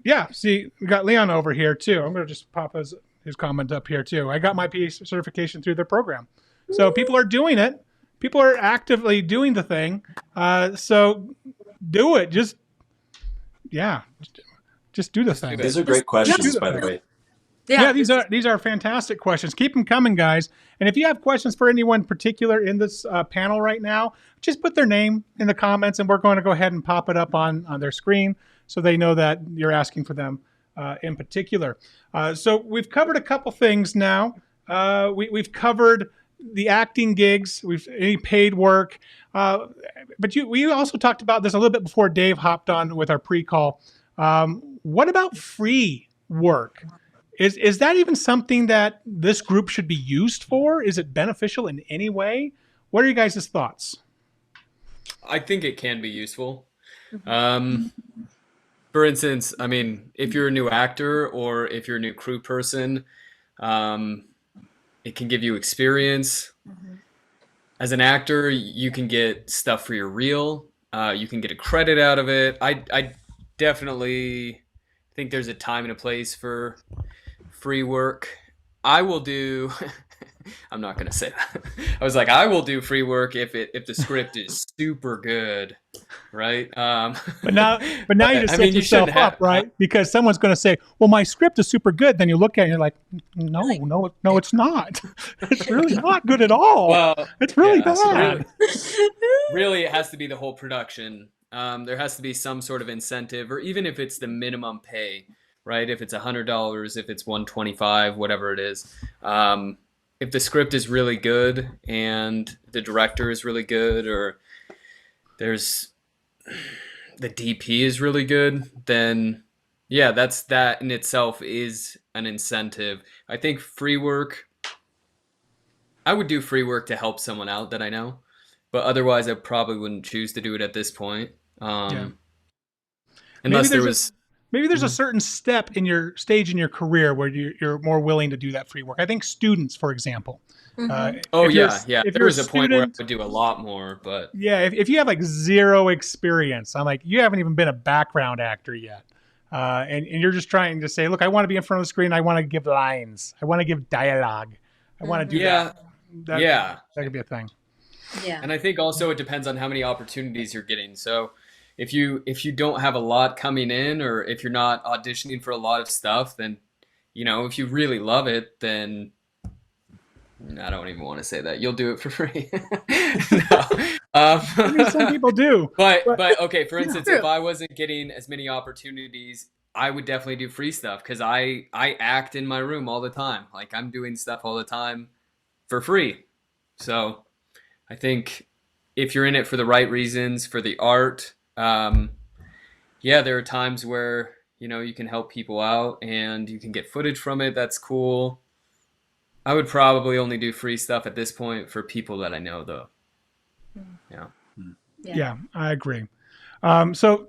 Yeah, see, we got Leon over here too. I'm going to just pop his comment up here too. I got my PA certification through their program. So people are doing it. People are actively doing the thing. So do it. Just do the thing. These are great questions, by the way. Yeah, these are fantastic questions. Keep them coming, guys. And if you have questions for anyone particular in this panel right now, just put their name in the comments, and we're going to go ahead and pop it up on their screen so they know that you're asking for them in particular. So we've covered a couple things now. We've covered the acting gigs, any paid work. But we also talked about this a little bit before Dave hopped on with our pre-call. What about free work? Is that even something that this group should be used for? Is it beneficial in any way? What are you guys' thoughts? I think it can be useful. For instance, I mean, if you're a new actor or if you're a new crew person, it can give you experience. As an actor, you can get stuff for your reel. You can get a credit out of it. I definitely think there's a time and a place for free work. I will do I'm not gonna say that. I was like, I will do free work if the script is super good, right? But now you just set yourself up, right? Because someone's going to say, "Well, my script is super good." Then you look at it and you're like, "No, it's not. It's really not good at all. Well, it's really bad." Really, it has to be the whole production. There has to be some sort of incentive, or even if it's the minimum pay, right? If it's $100, if it's $125, whatever it is. If the script is really good and the director is really good, or the DP is really good, then yeah, that in itself is an incentive. I think free work, I would do free work to help someone out that I know, but otherwise I probably wouldn't choose to do it at this point. Unless there was... Maybe there's a certain step in your stage in your career where you're more willing to do that free work. I think students, for example. If there was a point where I would do a lot more, but yeah, if you have like zero experience, I'm like, you haven't even been a background actor yet, and you're just trying to say, look, I want to be in front of the screen. I want to give lines. I want to give dialogue. I want to do that. That could be a thing. Yeah, and I think also it depends on how many opportunities you're getting. So if you don't have a lot coming in, or if you're not auditioning for a lot of stuff, then, if you really love it, then I don't even want to say that. You'll do it for free. I mean, some people do. But okay, for instance, if I wasn't getting as many opportunities, I would definitely do free stuff, because I act in my room all the time. Like, I'm doing stuff all the time for free. So I think if you're in it for the right reasons, for the art, there are times where, you can help people out and you can get footage from it. That's cool. I would probably only do free stuff at this point for people that I know, though. Yeah. Yeah. Yeah, I agree. So,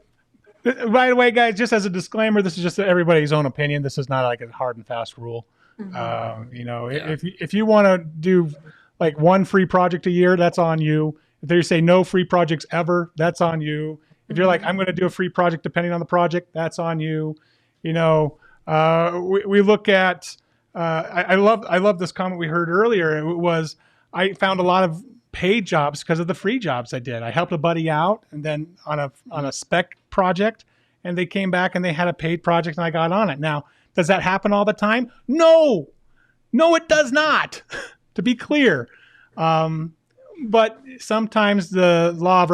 by the way, guys, just as a disclaimer, this is just everybody's own opinion. This is not like a hard and fast rule. You know, Yeah. if you want to do like one free project a year, that's on you. If they say no free projects ever, that's on you. If you're like, I'm going to do a free project depending on the project, that's on you. You know, we look at. I love this comment we heard earlier. It was I found a lot of paid jobs because of the free jobs I did. I helped a buddy out, and then on a spec project, and they came back and they had a paid project, and I got on it. Now, does that happen all the time? No, no, it does not. To be clear, but sometimes the law of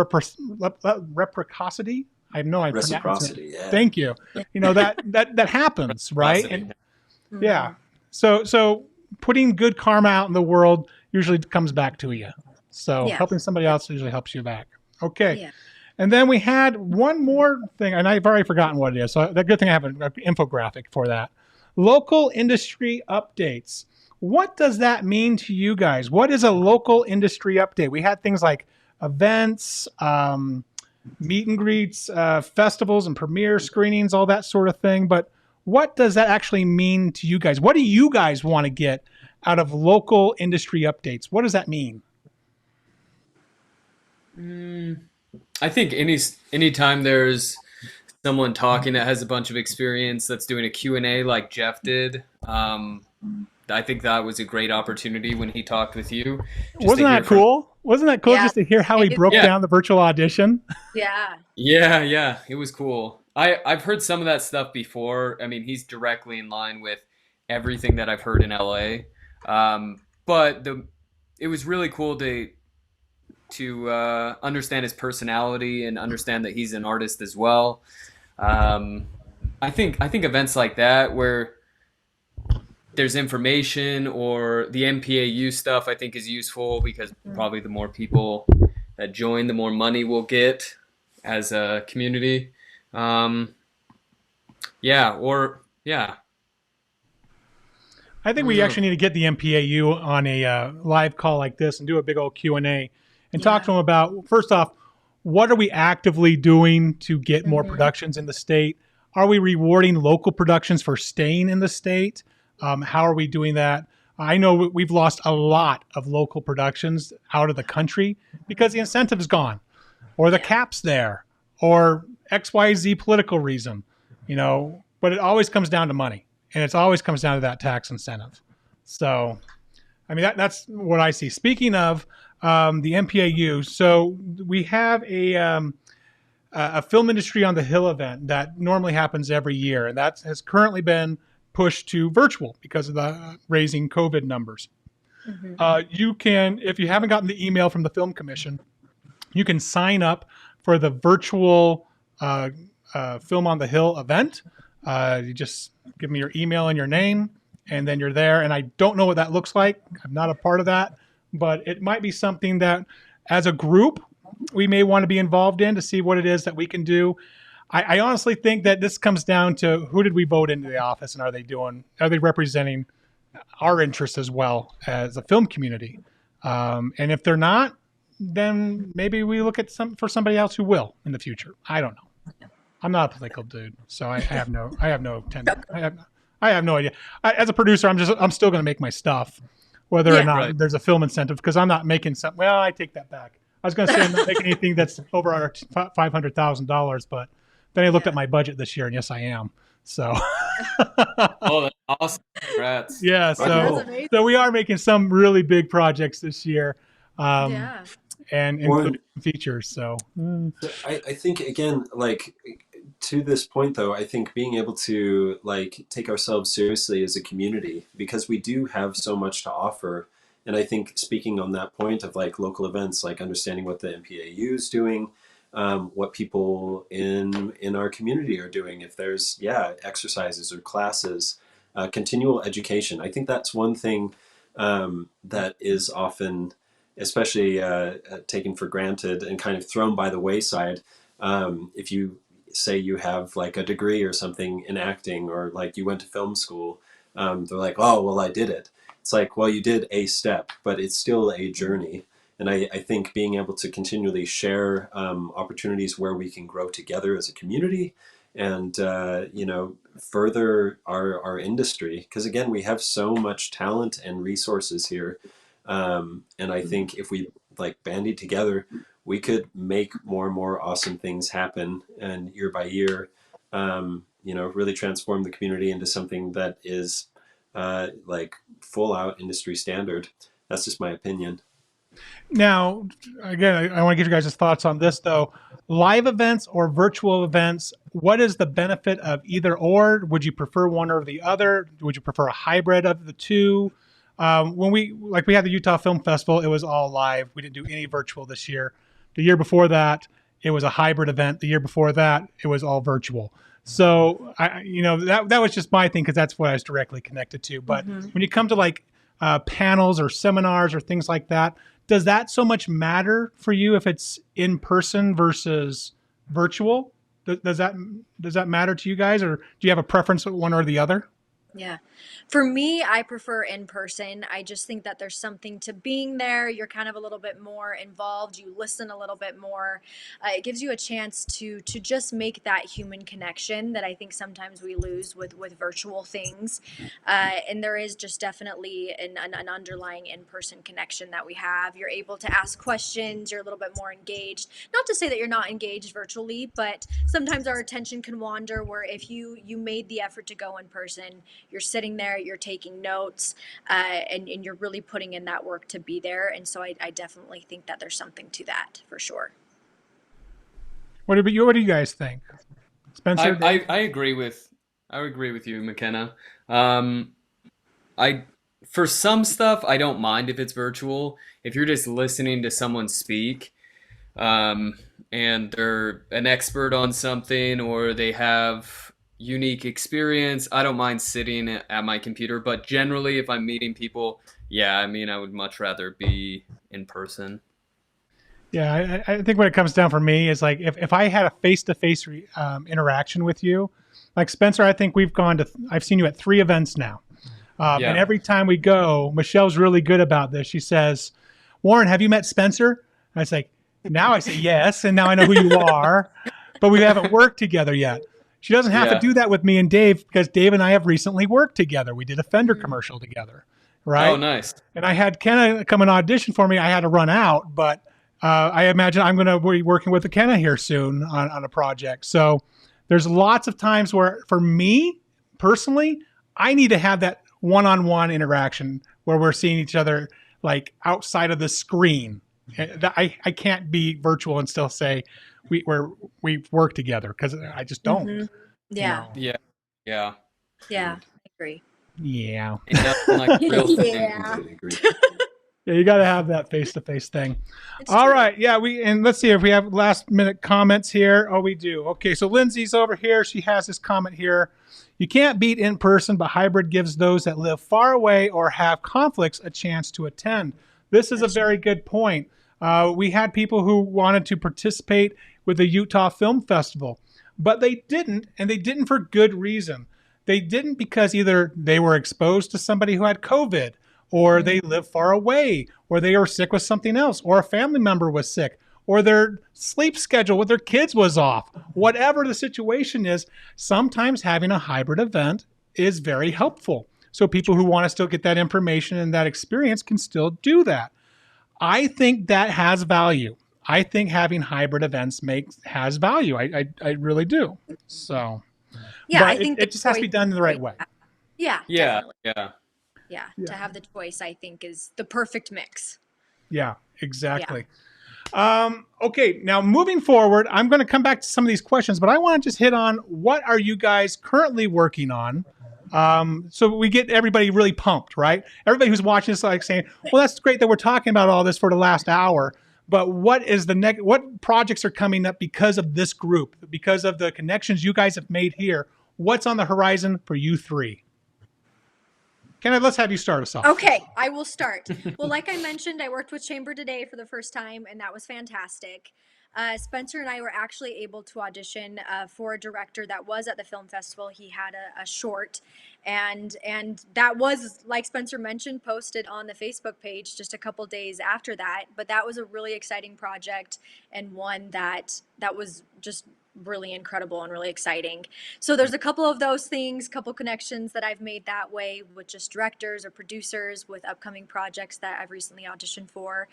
reciprocity. I know I pronounced it. Reciprocity, yeah. Thank you. You know that happens, right? And yeah. So putting good karma out in the world usually comes back to you. So Yeah. helping somebody else usually helps you back. Okay. Yeah. And then we had one more thing, and I've already forgotten what it is. So the good thing I have an infographic for that. Local industry updates. What does that mean to you guys? What is a local industry update? We had things like events, meet and greets, festivals and premiere screenings, all that sort of thing. But what does that actually mean to you guys? What do you guys want to get out of local industry updates? What does that mean? I think anytime there's someone talking that has a bunch of experience that's doing a Q&A like Jeff did, I think that was a great opportunity when he talked with you. Wasn't that cool? Wasn't that cool Yeah. just to hear how he broke Yeah. down the virtual audition? Yeah. Yeah, it was cool. I've heard some of that stuff before. I mean, he's directly in line with everything that I've heard in LA. But it was really cool to understand his personality and understand that he's an artist as well. I think events like that where there's information or the MPAU stuff I think is useful because probably the more people that join, the more money we'll get as a community. I think we actually need to get the MPAU on a live call like this and do a big old Q&A and talk to them about, first off, what are we actively doing to get more productions in the state? Are we rewarding local productions for staying in the state? How are we doing that? I know we've lost a lot of local productions out of the country because the incentive is gone or the cap's there or XYZ political reason, you know, but it always comes down to money and it always comes down to that tax incentive. So, I mean, that's what I see. Speaking of the MPAU, so we have a film industry on the Hill event that normally happens every year, and that has currently been pushed to virtual because of the raising COVID numbers. You can, if you haven't gotten the email from the Film Commission, you can sign up for the virtual Film on the Hill event. You just give me your email and your name, and then you're there. And I don't know what that looks like. I'm not a part of that, but it might be something that as a group, we may want to be involved in to see what it is that we can do. I honestly think that this comes down to who did we vote into the office and are they representing our interests as well as a film community? And if they're not, then maybe we look at for somebody else who will in the future. I don't know. I'm not a political dude, so I have no idea. As a producer, I'm still going to make my stuff, whether or not there's a film incentive, because I'm not making something. Well, I take that back. I was going to say I'm not making anything that's over our $500,000, but then I looked at my budget this year, and yes, I am. So. Oh, that's awesome! Congrats. Yeah, so we are making some really big projects this year, and including features. So I think again, like to this point though, I think being able to like take ourselves seriously as a community, because we do have so much to offer. And I think speaking on that point of like local events, like understanding what the MPAU is doing, what people in our community are doing, if there's exercises or classes, continual education. I think that's one thing that is often, especially taken for granted and kind of thrown by the wayside. If you say you have like a degree or something in acting, or like you went to film school, they're like, oh, well, I did it. It's like, well, you did a step, but it's still a journey. And I think being able to continually share opportunities where we can grow together as a community and further our industry, because again, we have so much talent and resources here, and I think if we like bandied together, we could make more and more awesome things happen, and year by year, really transform the community into something that is like full out industry standard. That's just my opinion. Now, again, I want to get you guys' thoughts on this, though. Live events or virtual events, what is the benefit of either or? Would you prefer one or the other? Would you prefer a hybrid of the two? When we had the Utah Film Festival, it was all live. We didn't do any virtual this year. The year before that, it was a hybrid event. The year before that, it was all virtual. So, that was just my thing because that's what I was directly connected to. But when you come to like panels or seminars or things like that, does that so much matter for you if it's in person versus virtual? Does that matter to you guys, or do you have a preference with one or the other? Yeah. For me, I prefer in person. I just think that there's something to being there. You're kind of a little bit more involved. You listen a little bit more. It gives you a chance to just make that human connection that I think sometimes we lose with virtual things. And there is just definitely an underlying in-person connection that we have. You're able to ask questions. You're a little bit more engaged. Not to say that you're not engaged virtually, but sometimes our attention can wander, where if you made the effort to go in person, you're sitting there, you're taking notes, and you're really putting in that work to be there. And so I definitely think that there's something to that for sure. What do you guys think, Spencer? I agree with you, McKenna. I For some stuff I don't mind if it's virtual. If you're just listening to someone speak, and they're an expert on something or they have unique experience, I don't mind sitting at my computer. But generally, if I'm meeting people, yeah, I mean, I would much rather be in person. Yeah, I think what it comes down for me is like if I had a face-to-face interaction with you, like Spencer, I think I've seen you at 3 events now. Yeah. And every time we go, Michelle's really good about this. She says, Warren, have you met Spencer? And I say, now I say yes, and now I know who you are, but we haven't worked together yet. She doesn't have to do that with me and Dave because Dave and I have recently worked together. We did a Fender commercial together, right? Oh, nice. And I had Kenna come and audition for me. I had to run out, but I imagine I'm going to be working with Kenna here soon on a project. So there's lots of times where, for me personally, I need to have that one-on-one interaction where we're seeing each other like outside of the screen. I can't be virtual and still say we've worked together because I just don't. Mm-hmm. Yeah. Yeah. Yeah. Yeah. I agree. Yeah. Like real thing. Yeah. Agree. Yeah, you got to have that face-to-face thing. It's All true. right. Yeah, and let's see if we have last-minute comments here. Oh, we do. Okay, so Lindsay's over here. She has this comment here. You can't beat in person, but hybrid gives those that live far away or have conflicts a chance to attend. This is a very good point. We had people who wanted to participate with the Utah Film Festival, but they didn't, and they didn't for good reason. They didn't because either they were exposed to somebody who had COVID, or they live far away, or they were sick with something else, or a family member was sick, or their sleep schedule with their kids was off. Whatever the situation is, sometimes having a hybrid event is very helpful. So people who want to still get that information and that experience can still do that. I think that has value. I think having hybrid events has value. I really do. So, Yeah, but I think it just has to be done in the right way. Yeah. Yeah. Definitely. Yeah. Yeah. To have the choice, I think, is the perfect mix. Yeah, exactly. Okay, now moving forward, I'm going to come back to some of these questions, but I want to just hit on what are you guys currently working on? So we get everybody really pumped, right? Everybody who's watching this like saying, well, that's great that we're talking about all this for the last hour, but what is what projects are coming up because of this group, because of the connections you guys have made here? What's on the horizon for you 3? Kenna, let's have you start us off. Okay, I will start. Well, like I mentioned, I worked with Chamber today for the first time, and that was fantastic. Spencer and I were actually able to audition for a director that was at the film festival. He had a short, and that was, like Spencer mentioned, posted on the Facebook page just a couple days after that. But that was a really exciting project, and one that was just really incredible and really exciting. So there's a couple of those things, couple connections that I've made that way with just directors or producers with upcoming projects that I've recently auditioned for.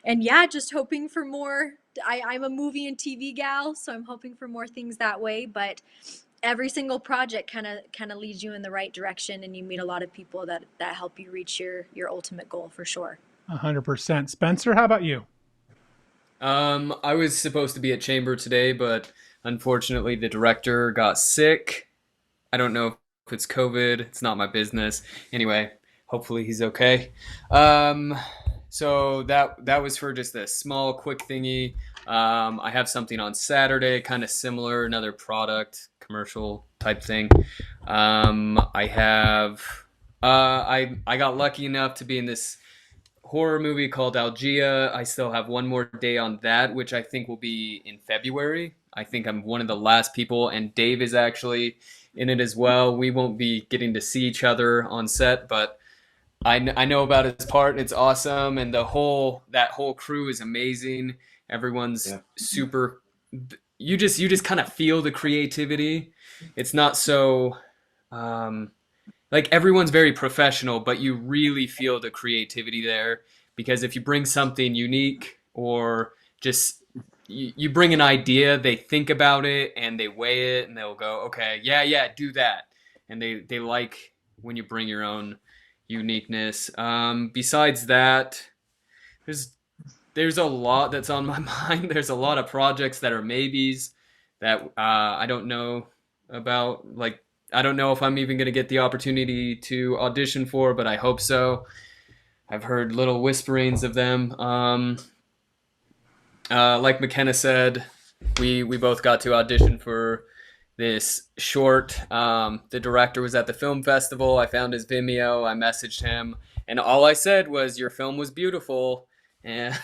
And yeah, just hoping for more. I'm a movie and TV gal, so I'm hoping for more things that way. But every single project kind of leads you in the right direction, and you meet a lot of people that help you reach your ultimate goal for sure. 100%. Spencer, how about you? I was supposed to be at Chamber today, but unfortunately the director got sick. I don't know if it's COVID. It's not my business. Anyway, hopefully he's okay. So that was for just a small, quick thingy. I have something on Saturday, kind of similar, another product, commercial type thing. I got lucky enough to be in this horror movie called Algia. I still have one more day on that, which I think will be in February. I think I'm one of the last people, and Dave is actually in it as well. We won't be getting to see each other on set, but I know about his part. It's awesome, and that whole crew is amazing. Everyone's super. You just kind of feel the creativity. It's not so like everyone's very professional, but you really feel the creativity there, because if you bring something unique or just you bring an idea, they think about it and they weigh it and they'll go, okay, yeah, do that. And they like when you bring your own uniqueness. Besides that, there's a lot that's on my mind. There's a lot of projects that are maybes that I don't know about. Like, I don't know if I'm even going to get the opportunity to audition for, but I hope so. I've heard little whisperings of them. Like McKenna said, we both got to audition for this short. The director was at the film festival. I found his Vimeo. I messaged him, and all I said was, "Your film was beautiful." And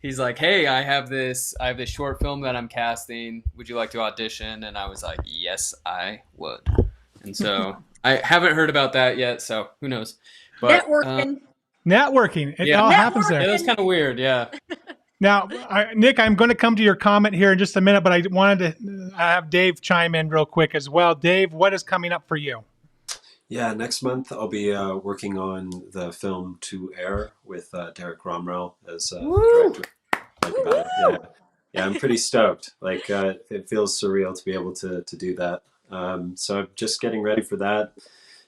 he's like, "Hey, I have this short film that I'm casting. Would you like to audition?" And I was like, "Yes, I would." And so I haven't heard about that yet, so who knows? But Networking. It all happens there. Yeah, that's kind of weird. Yeah. Now, Nick, I'm going to come to your comment here in just a minute, but I wanted to have Dave chime in real quick as well. Dave, what is coming up for you? Yeah, next month I'll be working on the film To Air with Derek Romrell as director. Yeah, I'm pretty stoked. Like, it feels surreal to be able to do that. So I'm just getting ready for that,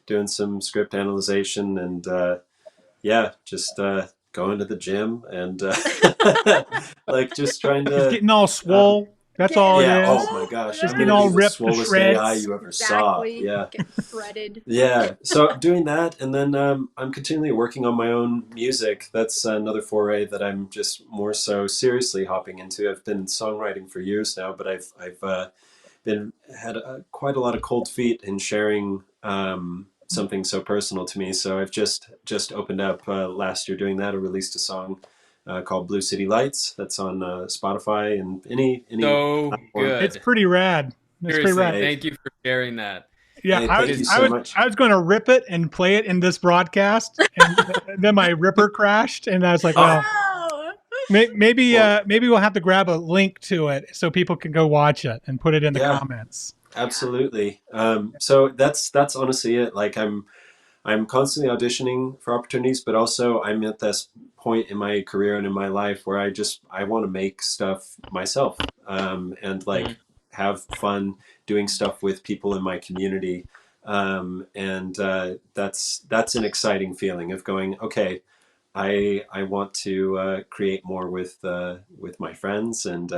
doing some script analyzation, and just going to the gym and like just trying to. He's getting all swole. That's all it is. Oh my gosh. Just getting all ripped to shreds. AI you ever saw. Yeah. Getting shredded. Yeah. So doing that, and then I'm continually working on my own music. That's another foray that I'm just more so seriously hopping into. I've been songwriting for years now, but I've had quite a lot of cold feet in sharing something so personal to me. So I've just opened up last year doing that. I released a song called Blue City Lights. That's on Spotify and any so platform. good. It's pretty rad. It's pretty rad. Thank you for sharing that. Yeah, Hey, I was going to rip it and play it in this broadcast, and then my ripper crashed, and I was like, well, maybe we'll have to grab a link to it so people can go watch it and put it in the comments. Absolutely. So that's honestly it. Like I'm constantly auditioning for opportunities, but also I'm at this point in my career and in my life where I want to make stuff myself, and like have fun doing stuff with people in my community. And that's an exciting feeling of going, okay, I want to create more with my friends and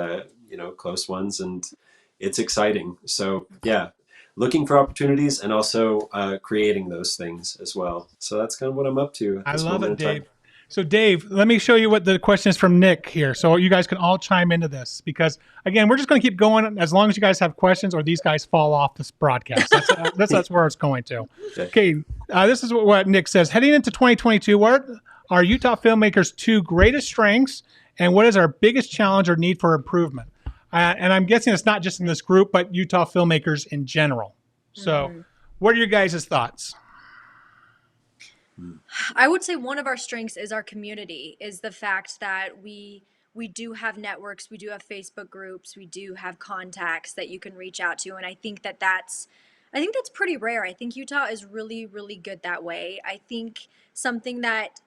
close ones, and it's exciting. So yeah, looking for opportunities and also creating those things as well. So that's kind of what I'm up to. I love it, Dave. So Dave, let me show you what the question is from Nick here. So you guys can all chime into this, because again, we're just going to keep going as long as you guys have questions or these guys fall off this broadcast. That's where it's going to. Okay. This is what Nick says. Heading into 2022, what are Utah Filmmakers' two greatest strengths And what is our biggest challenge or need for improvement? And I'm guessing it's not just in this group, but Utah filmmakers in general. So what are your guys' thoughts? I would say one of our strengths is our community, is the fact that we do have networks, we do have Facebook groups, we do have contacts that you can reach out to, and I think that's pretty rare. I think Utah is really, really good that way. I think something that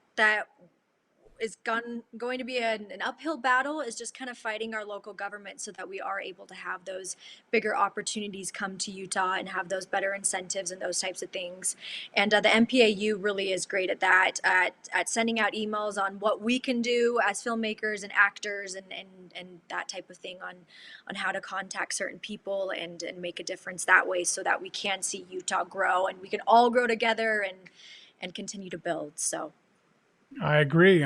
is going to be an uphill battle is just kind of fighting our local government so that we are able to have those bigger opportunities come to Utah and have those better incentives and those types of things. And the MPAU really is great at that, at sending out emails on what we can do as filmmakers and actors and that type of thing on how to contact certain people and make a difference that way so that we can see Utah grow and we can all grow together and continue to build. So I agree.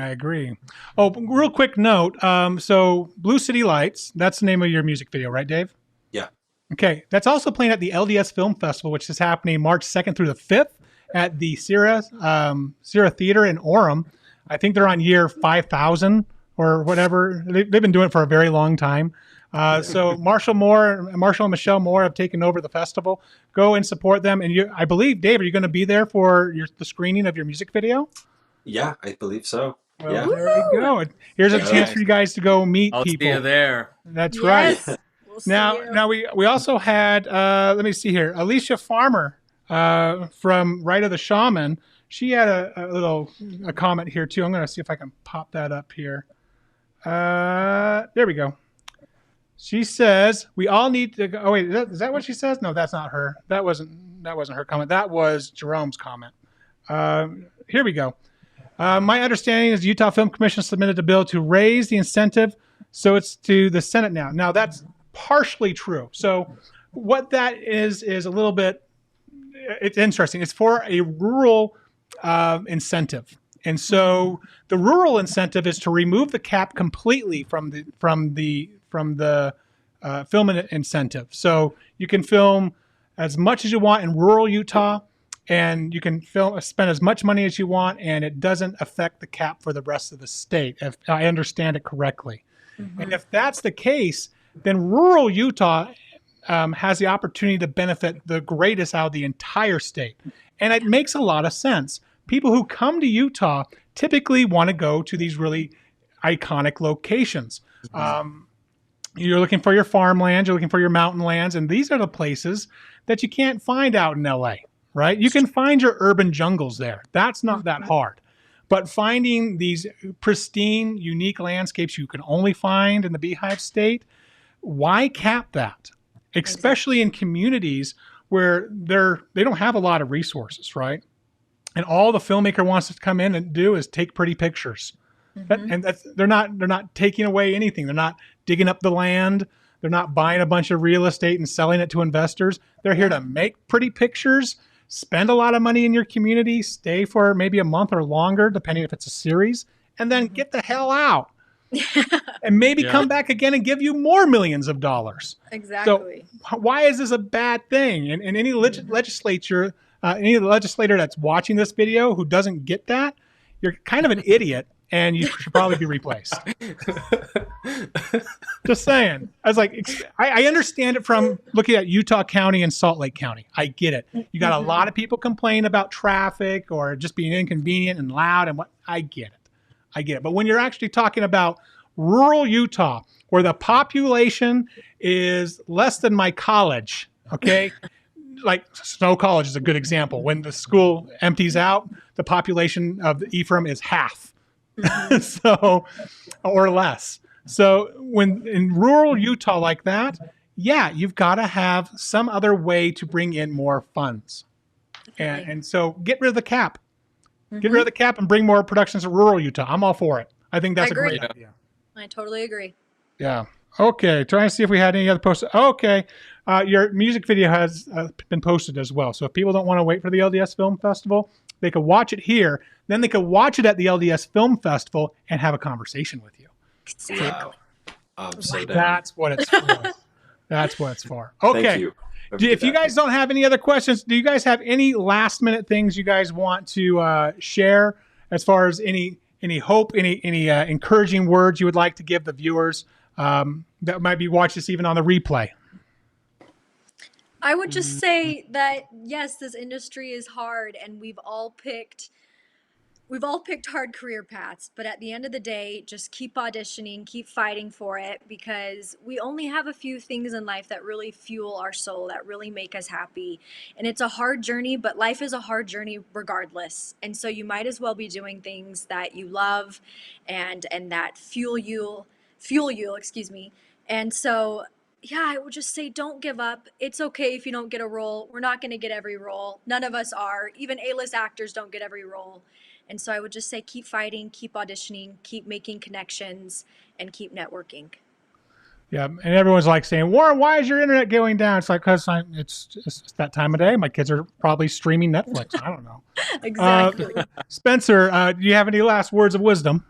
Oh, real quick note. So Blue City Lights, that's the name of your music video, right, Dave? Yeah. Okay. That's also playing at the LDS Film Festival, which is happening March 2nd through the 5th at the Sierra Theater in Orem. I think they're on year 5,000 or whatever. They've been doing it for a very long time. So Marshall and Michelle Moore have taken over the festival. Go and support them. And I believe, Dave, are you going to be there for the screening of your music video? Yeah, I believe so. Well, yeah. there we go. Here's a chance for you guys to go meet I'll people. see you there. That's yes, right. we'll see Now, you. now we also had let me see here, Alicia Farmer from Rite of the Shaman. She had a comment here too. I'm going to see if I can pop that up here. There we go. She says we all need to go. Oh wait, is that what she says? No, that's not her. That wasn't her comment. That was Jerome's comment. Here we go. My understanding is the Utah Film Commission submitted a bill to raise the incentive, so it's to the Senate now. Now, that's partially true. So what that is a little bit, it's interesting. It's for a rural incentive. And so the rural incentive is to remove the cap completely from the film incentive. So you can film as much as you want in rural Utah, and you can spend as much money as you want, and it doesn't affect the cap for the rest of the state, if I understand it correctly. Mm-hmm. And if that's the case, then rural Utah has the opportunity to benefit the greatest out of the entire state. And it makes a lot of sense. People who come to Utah typically want to go to these really iconic locations. Mm-hmm. You're looking for your farmland, you're looking for your mountain lands, and these are the places that you can't find out in LA. Right? You can find your urban jungles there. That's not that hard. But finding these pristine, unique landscapes you can only find in the Beehive State, why cap that? Especially in communities where they don't have a lot of resources, right? And all the filmmaker wants to come in and do is take pretty pictures. Mm-hmm. They're not taking away anything. They're not digging up the land. They're not buying a bunch of real estate and selling it to investors. They're here to make pretty pictures, spend a lot of money in your community, stay for maybe a month or longer, depending if it's a series, and then get the hell out. And maybe come back again and give you more millions of dollars. Exactly. So why is this a bad thing? And any legislator that's watching this video who doesn't get that, you're kind of an idiot, and you should probably be replaced. Just saying. I was like, I understand it from looking at Utah County and Salt Lake County. I get it. You got a lot of people complain about traffic or just being inconvenient and loud, and what. I get it. But when you're actually talking about rural Utah, where the population is less than my college, okay? Like Snow College is a good example. When the school empties out, the population of Ephraim is half. So, or less. So when in rural Utah like that, you've got to have some other way to bring in more funds. And so get rid of the cap. Get rid of the cap and bring more productions to rural Utah. I'm all for it. I think that's a great idea. I totally agree. Yeah. Okay. Trying to see if we had any other posts. Okay. Your music video has been posted as well. So if people don't want to wait for the LDS Film Festival, they could watch it here. Then they could watch it at the LDS Film Festival and have a conversation with you. Exactly. Wow. So that's what it's for. That's what it's for. Okay. Thank you. If you guys don't have any other questions, do you guys have any last minute things you guys want to share as far as any any hope, any encouraging words you would like to give the viewers that might be watching this even on the replay? I would just say that yes, this industry is hard, and we've all picked hard career paths, but at the end of the day, just keep auditioning, keep fighting for it, because we only have a few things in life that really fuel our soul, that really make us happy. And it's a hard journey, but life is a hard journey regardless. And so you might as well be doing things that you love and that fuel you, excuse me. And so yeah, I would just say don't give up. It's okay if you don't get a role. We're not going to get every role. None of us are. Even A-list actors don't get every role. And so I would just say keep fighting, keep auditioning, keep making connections, and keep networking. Yeah, and everyone's like saying, Warren, why is your internet going down? It's like, because it's that time of day. My kids are probably streaming Netflix. I don't know. Exactly. Spencer, do you have any last words of wisdom?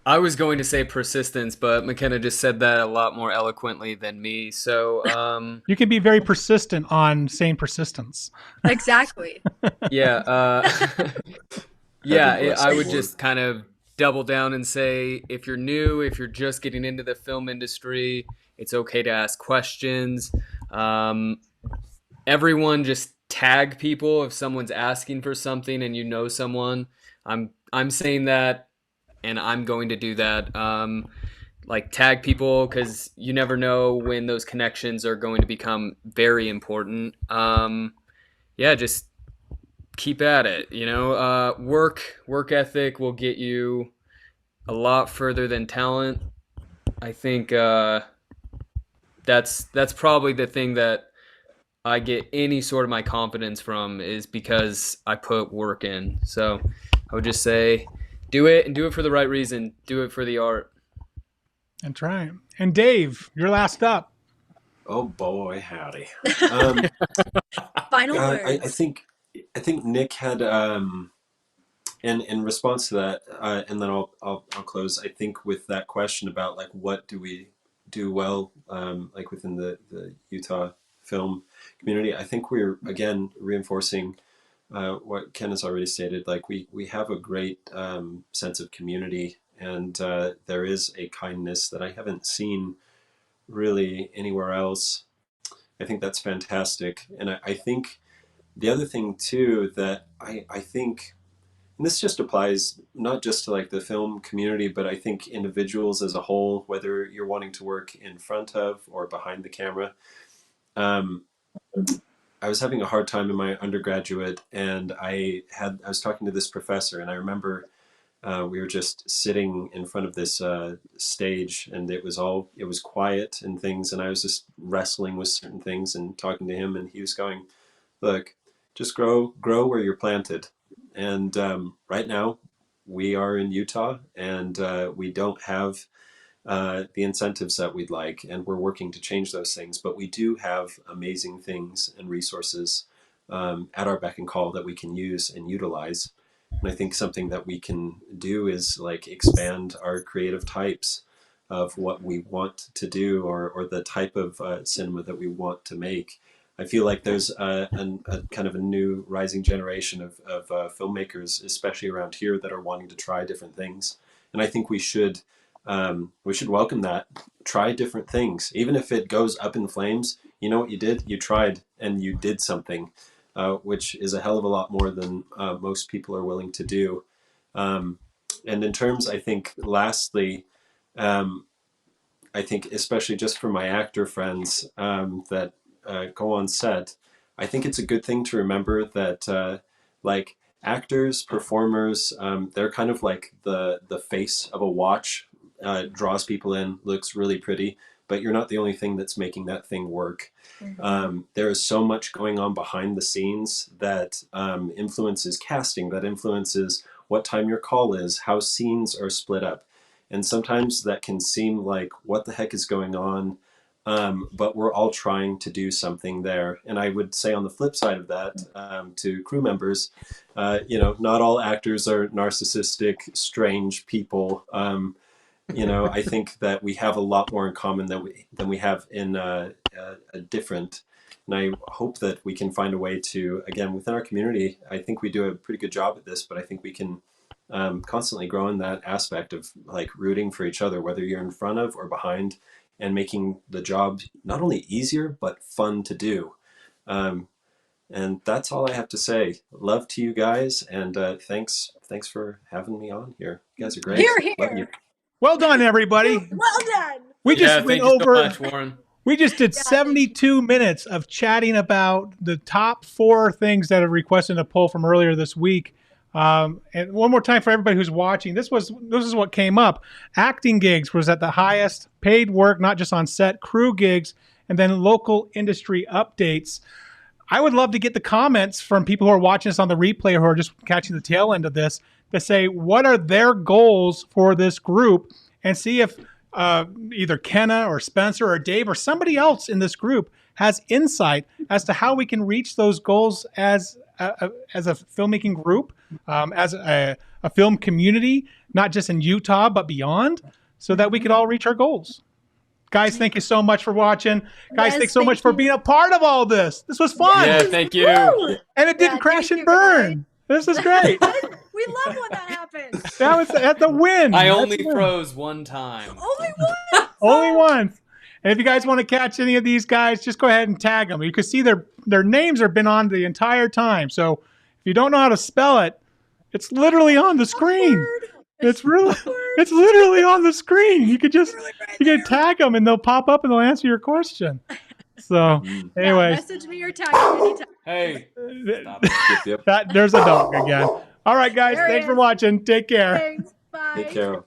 I was going to say persistence, but McKenna just said that a lot more eloquently than me. So, You can be very persistent on saying persistence. Exactly. yeah, Heaven bless I the would Lord. just kind of double down and say, if you're new, if you're just getting into the film industry, it's okay to ask questions. Everyone just tag people if someone's asking for something and you know someone. I'm saying that, and I'm going to do that. Like tag people, because you never know when those connections are going to become very important. Just keep at it. Work ethic will get you a lot further than talent. I think that's probably the thing that I get any sort of my confidence from, is because I put work in. So I would just say, do it, and do it for the right reason. Do it for the art. And try. And Dave, you're last up. Oh boy, howdy. Final I words. think Nick had in response to that, and then I'll close. I think with that question about like what do we do well, like within the Utah film community, I think we're again reinforcing what Ken has already stated. Like we have a great sense of community, and there is a kindness that I haven't seen really anywhere else. I think that's fantastic, and I think the other thing too that I think, and this just applies not just to like the film community, but I think individuals as a whole, whether you're wanting to work in front of or behind the camera. I was having a hard time in my undergraduate, and I was talking to this professor, and I remember we were just sitting in front of this stage, and it was quiet and things, and I was just wrestling with certain things and talking to him, and he was going, "Look, just grow where you're planted." And right now, we are in Utah, and we don't have the incentives that we'd like, and we're working to change those things. But we do have amazing things and resources at our beck and call that we can use and utilize. And I think something that we can do is like expand our creative types of what we want to do, or the type of cinema that we want to make. I feel like there's a kind of a new rising generation of filmmakers, especially around here, that are wanting to try different things. And I think we should welcome that. Try different things, even if it goes up in flames. You know what you did? You tried, and you did something, which is a hell of a lot more than most people are willing to do. And in terms, I think, lastly, I think especially just for my actor friends that go on set, I think it's a good thing to remember that like actors, performers, they're kind of like the face of a watch. Draws people in, looks really pretty, but you're not the only thing that's making that thing work. There is so much going on behind the scenes that influences casting, that influences what time your call is, how scenes are split up. And sometimes that can seem like, what the heck is going on? But we're all trying to do something there. And I would say on the flip side of that, to crew members, not all actors are narcissistic, strange people. I think that we have a lot more in common than we have in a different. And I hope that we can find a way to, again, within our community, I think we do a pretty good job at this, but I think we can constantly growing that aspect of like rooting for each other, whether you're in front of or behind, and making the job not only easier but fun to do. And that's all I have to say. Love to you guys, and thanks for having me on here. You guys are great. Here, Love you. here. Well done, everybody. Well done. We just went thank you over. so much, Warren. We just did Yeah, 72 minutes of chatting about the top 4 things that have requested a poll from earlier this week. And one more time for everybody who's watching, this is what came up. Acting gigs was at the highest, paid work, not just on set, crew gigs, and then local industry updates. I would love to get the comments from people who are watching us on the replay or who are just catching the tail end of this to say what are their goals for this group, and see if either Kenna or Spencer or Dave or somebody else in this group has insight as to how we can reach those goals as a filmmaking group, as a film community, not just in Utah, but beyond, so that we could all reach our goals. Guys, thank you so much for watching. Guys, Yes, thanks so thank much for you. being a part of all this. This was fun. Yeah, thank you. Woo! And it didn't Yeah, crash thank and you, burn. This is great. We love when that happens. That's a win. I That's only a win. froze one time. Only one. Only once. And if you guys want to catch any of these guys, just go ahead and tag them. You can see their names have been on the entire time. So if you don't know how to spell it, it's literally on the screen. Awkward. It's really, Awkward. it's literally on the screen. You could just, Literally right you can there. tag them and they'll pop up and they'll answer your question. So, Yeah, anyways, message me or tag me anytime. Hey, stop it. Yep. there's a dog again. All right, guys, There he thanks for is. watching. Take care. Thanks. Bye. Take care.